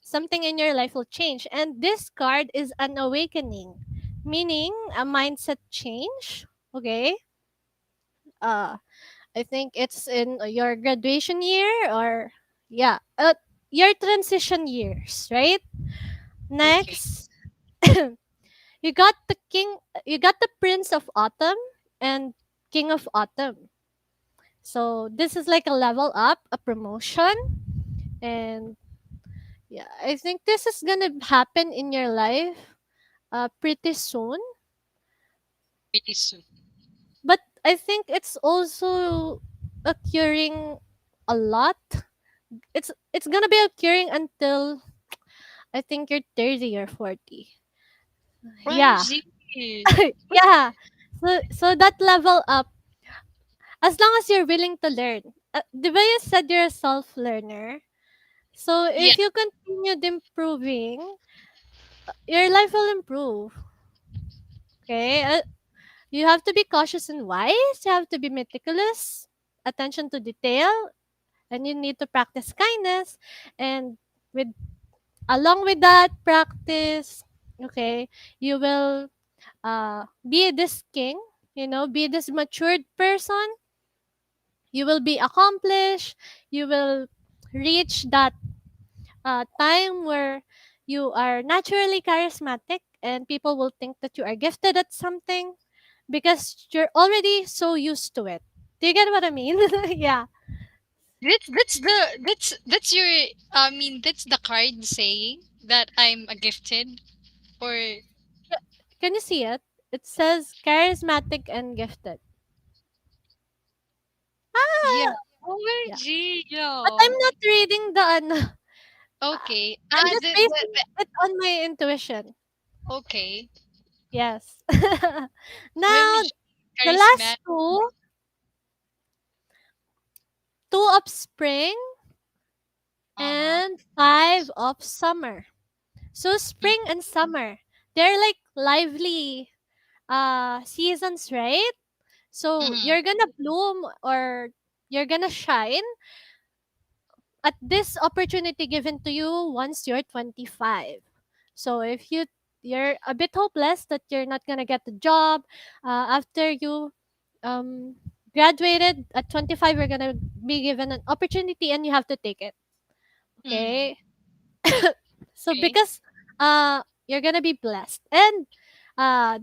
something in your life will change. And this card is an awakening, meaning a mindset change. Okay. Uh, I think it's in your graduation year or, yeah, your transition years, right? Okay. Next, you got the king, you got the Prince of Autumn and King of Autumn. So this is like a level up, a promotion, and yeah, I think this is gonna happen in your life pretty soon. Pretty soon. But I think it's also occurring a lot. It's gonna be occurring until I think you're 30 or 40. Yeah. OMG. Yeah. So that level up, as long as you're willing to learn. The way you said you're a self learner. So Yeah. if you continued improving, your life will improve. Okay? You have to be cautious and wise. You have to be meticulous, attention to detail, and you need to practice kindness. And with along with that practice, okay, you will be this king, be this matured person. You will be accomplished. You will reach that time where you are naturally charismatic and people will think that you are gifted at something because you're already so used to it. Do you get what I mean? Yeah. That's your I mean that's the card saying that I'm a gifted or Can you see it? It says charismatic and gifted. yeah. Ah, yeah. OMG, But I'm yo. not reading the ano. Okay. I'm just basing it on my intuition. Okay. Yes. Now, OMG the charismatic. last two of spring Uh-huh. and five of summer. So Mm, spring and summer, they're like lively seasons, right? So mhm. you're gonna bloom or you're gonna shine at this opportunity given to you once you're 25. So if you're a bit hopeless that you're not gonna get the job after you um, graduated at 25, you're gonna be given an opportunity and you have to take it. Mm. Okay. So Okay. because you're gonna be blessed and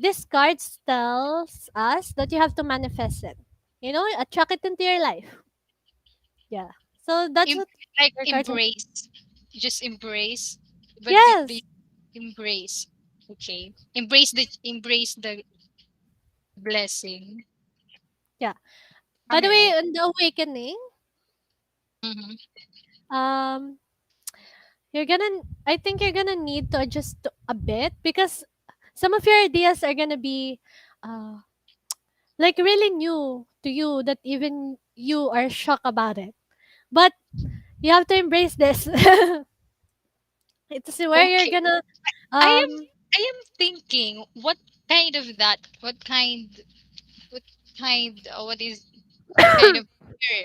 this card tells us that you have to manifest it, attract it into your life. Yeah, so that's Em- what like your cards are. embrace. Just embrace. But Yes. the embrace. Okay. Embrace the blessing. Yeah, by Am the I way, right? in the awakening, Mm-hmm. um I think you're gonna need to adjust a bit because some of your ideas are gonna be uh like really new to you that even you are shocked about it, but you have to embrace this. It's where you're Okay. gonna I am um I am thinking what kind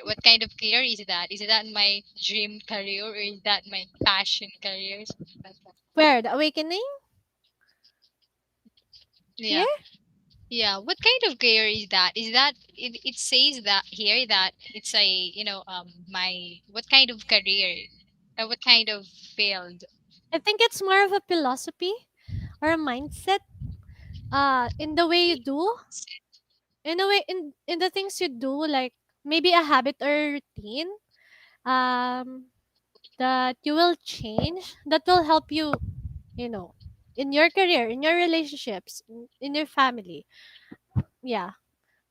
what kind of career is that? Is that my dream career or is that my passion career? Something like that. where the awakening Yeah. here. Yeah, what kind of career is that? Is that it says that here that it's a, my what kind of career? What kind of field? I think it's more of a philosophy or a mindset in the way you do, in a way, in the things you do, like maybe a habit or routine um that you will change, that will help you, you know, in your career, in your relationships, in your family. Yeah,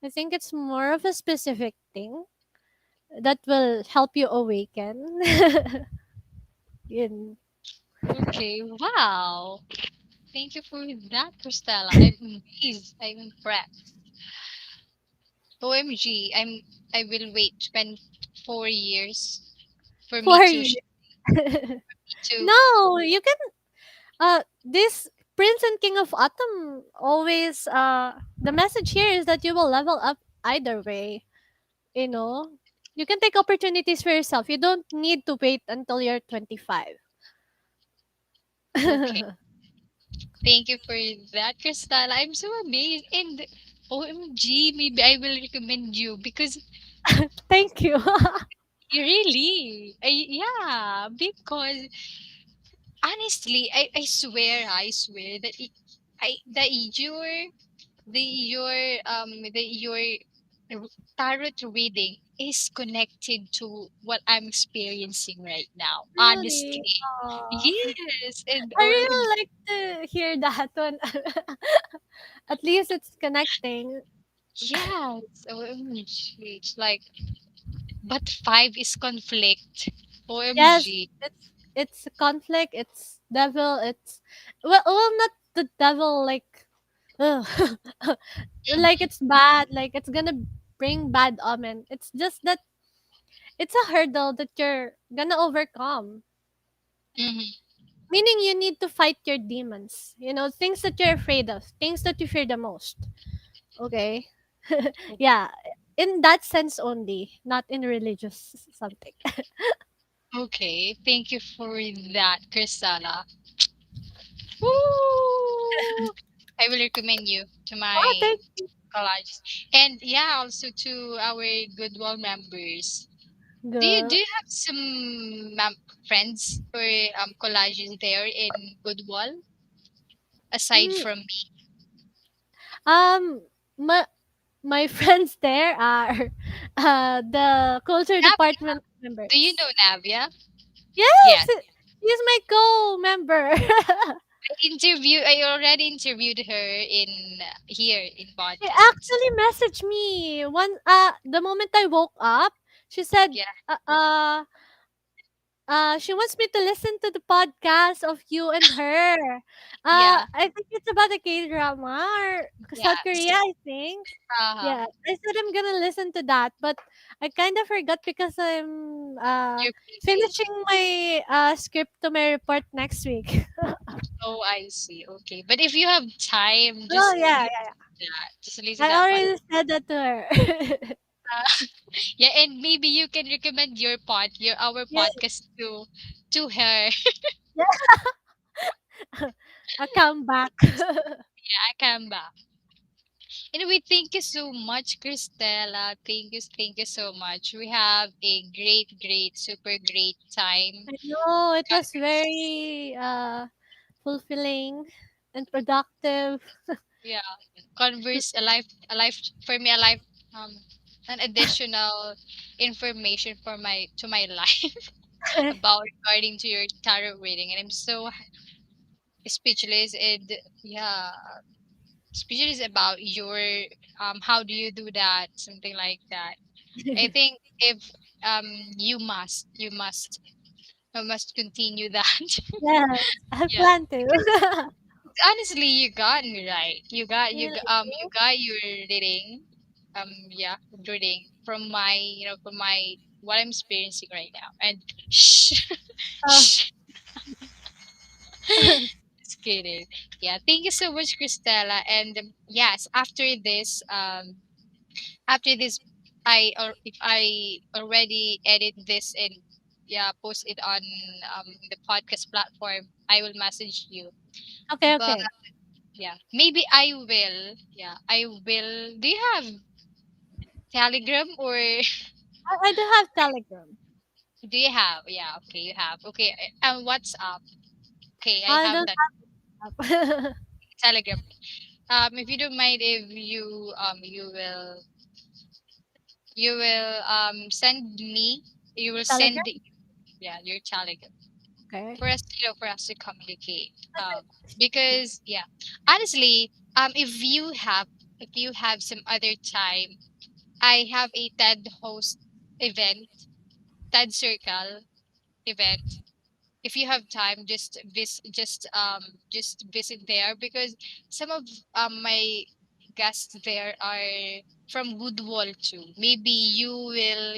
I think it's more of a specific thing that will help you awaken. in Okay, wow. Thank you for that, Cristela. I'm amazed. I'm impressed. OMG, I will wait spend 4 years for me for to you. to No, you can this Prince and King of Autumn always the message here is that you will level up either way, you know. You can take opportunities for yourself. You don't need to wait until you're 25. okay. Thank you for that, Cristela. I'm so amazed. And OMG, maybe I will recommend you because Thank you. really, yeah, because honestly, I swear that that your tarot reading is connected to what I'm experiencing right now. Really? Honestly, Aw. yes, and I OMG, really like to hear that one. At least it's connecting. yes, OMG. It's like, but five is conflict. Yes, OMG. it's a conflict. It's devil. It's well, not the devil. Like, ugh. Like it's bad. Like it's gonna bring bad omen. It's just that it's a hurdle that you're gonna overcome. Mm-hmm. Meaning you need to fight your demons. You know, things that you're afraid of, things that you fear the most. Okay. Yeah. In that sense only, not in religious something. Okay, thank you for that, Cristela. Woo! I will recommend you to Oh, my thank college. And yeah, also to our Goodwill members. Do you. you have some friends or collages there in Goodwill aside Mm, from me? um, my my friends there are the culture Navia, department do you members. know Navia? Yes, Yes. he's my co-member. I already interviewed her in here in She podcast. actually messaged me one the moment I woke up. She said, Yeah, uh, uh she wants me to listen to the podcast of you and her. yeah, I think it's about a K-drama or South Korea, yes. I think. Uh-huh. Yeah, I said I'm gonna listen to that, but I kind of forgot because I'm You're busy. finishing my script to my report next week. Oh, I see. Okay. But if you have time, Oh just yeah, listen yeah. to that. Just listen I to that podcast. already said that to her. Yeah, and maybe you can recommend our Yeah, podcast to her. yeah. A comeback. I can back. Anyway, thank you so much, Cristela. Thank you so much. We have a great, super great time. I know it was Converse. very fulfilling and productive. Yeah, converse for me a life um an additional information for my to my life about regarding to your tarot reading, and I'm so speechless and yeah, speechless about your how do you do that, something like that. I think if um you must continue that. Yes, I Yeah, plan to. because honestly you got me right. Really? You got your reading yeah, reading from my from my what I'm experiencing right now. And shh, Oh, shh, just kidding. Yeah, thank you so much, Cristela. And yes, after this, if I already edit this and yeah, post it on the podcast platform, I will message you. okay, But okay. Yeah, maybe I will. Yeah, I will. Do you have Telegram or I do have Telegram. do you have? Yeah, okay, you have. Okay, and WhatsApp. Okay, I I have don't that have Telegram. If you don't mind, if you will send me, you will Telegram. send, yeah, your Telegram Okay. for us, for us to communicate. Because yeah, honestly, if you have some other time, I have a TED host event, TED Circle event. If you have time, just visit there, because some of my guests there are from Woodwall too. Maybe you will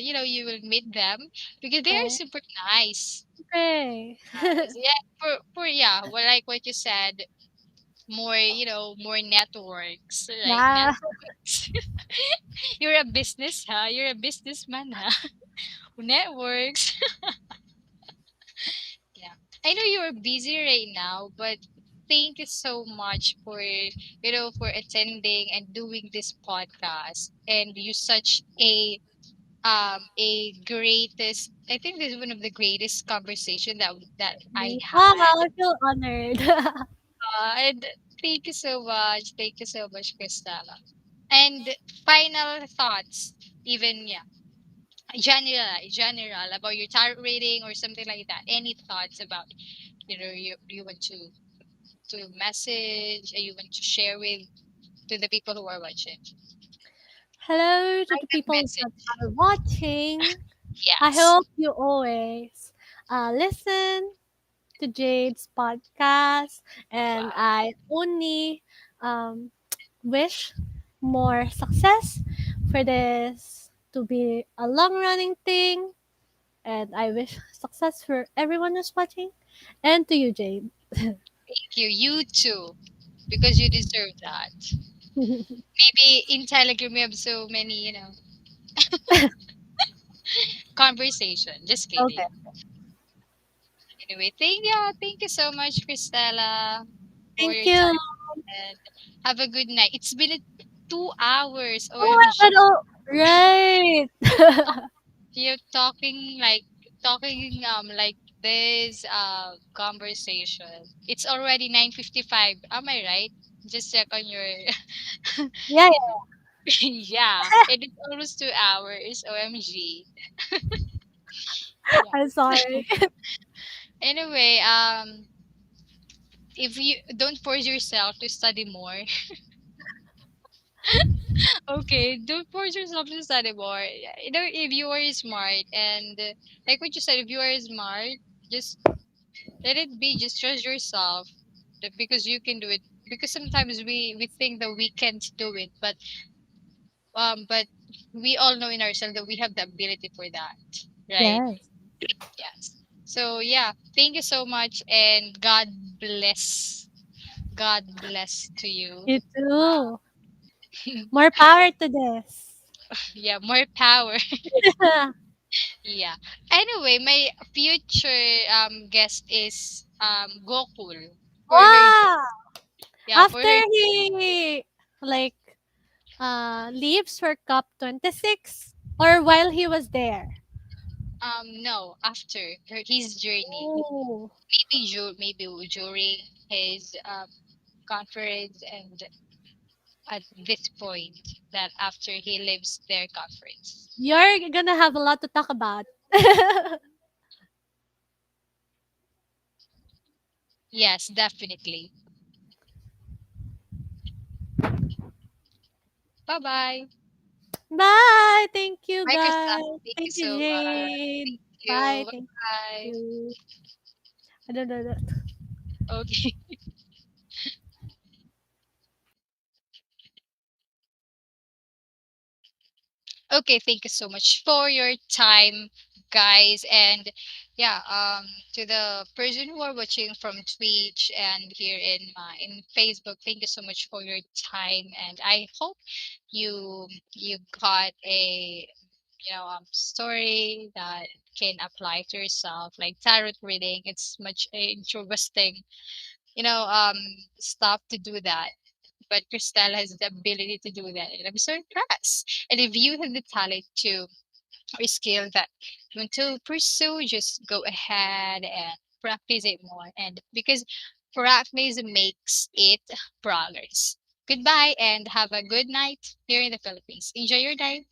meet them because they are Okay. super nice. Okay. Yeah, for yeah, well, like what you said, more, more networks, right? Yeah. Networks. You're a business, huh? You're a businessman, huh? Networks. Yeah. I know you're busy right now, but thank you so much for, for attending and doing this podcast. And you such a greatest, I think this is one of the greatest conversation that I Wow, had. I feel honored. And thank you so much. Thank you so much, Cristela. And final thoughts, even, yeah, general about your tarot reading or something like that. Any thoughts about, you want to message, you want to share with to the people who are watching? Hello to the Private people that message. are watching. I Yes. hope you always listen to Jade's podcast, and Wow. I only um, wish more success for this to be a long running thing, and I wish success for everyone who's watching, and to you, Jade. Thank you. You too, because you deserve that. Maybe in Telegram we have so many, conversation. Just Okay. kidding. Anyway, thank you so much, Cristela, for Thank your you. time, and have a good night. It's been 2 hours, Oh my OMG. god, oh, right. You're talking like this conversation. It's already 9:55. Am I right? Just check on your Yeah, yeah. And it's almost 2 hours. OMG. yeah, Yeah. I'm sorry. Anyway, if you don't force yourself to study more, okay, don't force yourself to study more. If you are smart and like what you said, if you are smart, just let it be. Just trust yourself, because you can do it. Because sometimes we think that we can't do it, but we all know in ourselves that we have the ability for that, right? Yes. Yes. So yeah, thank you so much, and God bless. God bless to you. You too. More power to this. Yeah, more power. Yeah. Anyway, my future guest is Gokul for her Wow. yeah, for After her he like leaves for COP 26 or while he was there. no, after his journey. Oh. Maybe during his conference, and at this point that after he leaves their conference. You're gonna have a lot to talk about. Yes, definitely. Bye bye. Bye. Thank you, Bye, Krista. guys. Thank you Thank you, so much. Jade. Thank Bye. you. Thank Bye. you. I don't know. Okay. Okay, thank you so much for your time, guys. And yeah, to the person who are watching from Twitch and here in Facebook, thank you so much for your time. And I hope you got a story that can apply to yourself, like tarot reading. It's much interesting stuff to do that. But Cristela has the ability to do that, and I'm so impressed. And if you have the talent to or skill that you want to pursue, just go ahead and practice it more. And because practice makes it progress. Goodbye and have a good night here in the Philippines. Enjoy your day.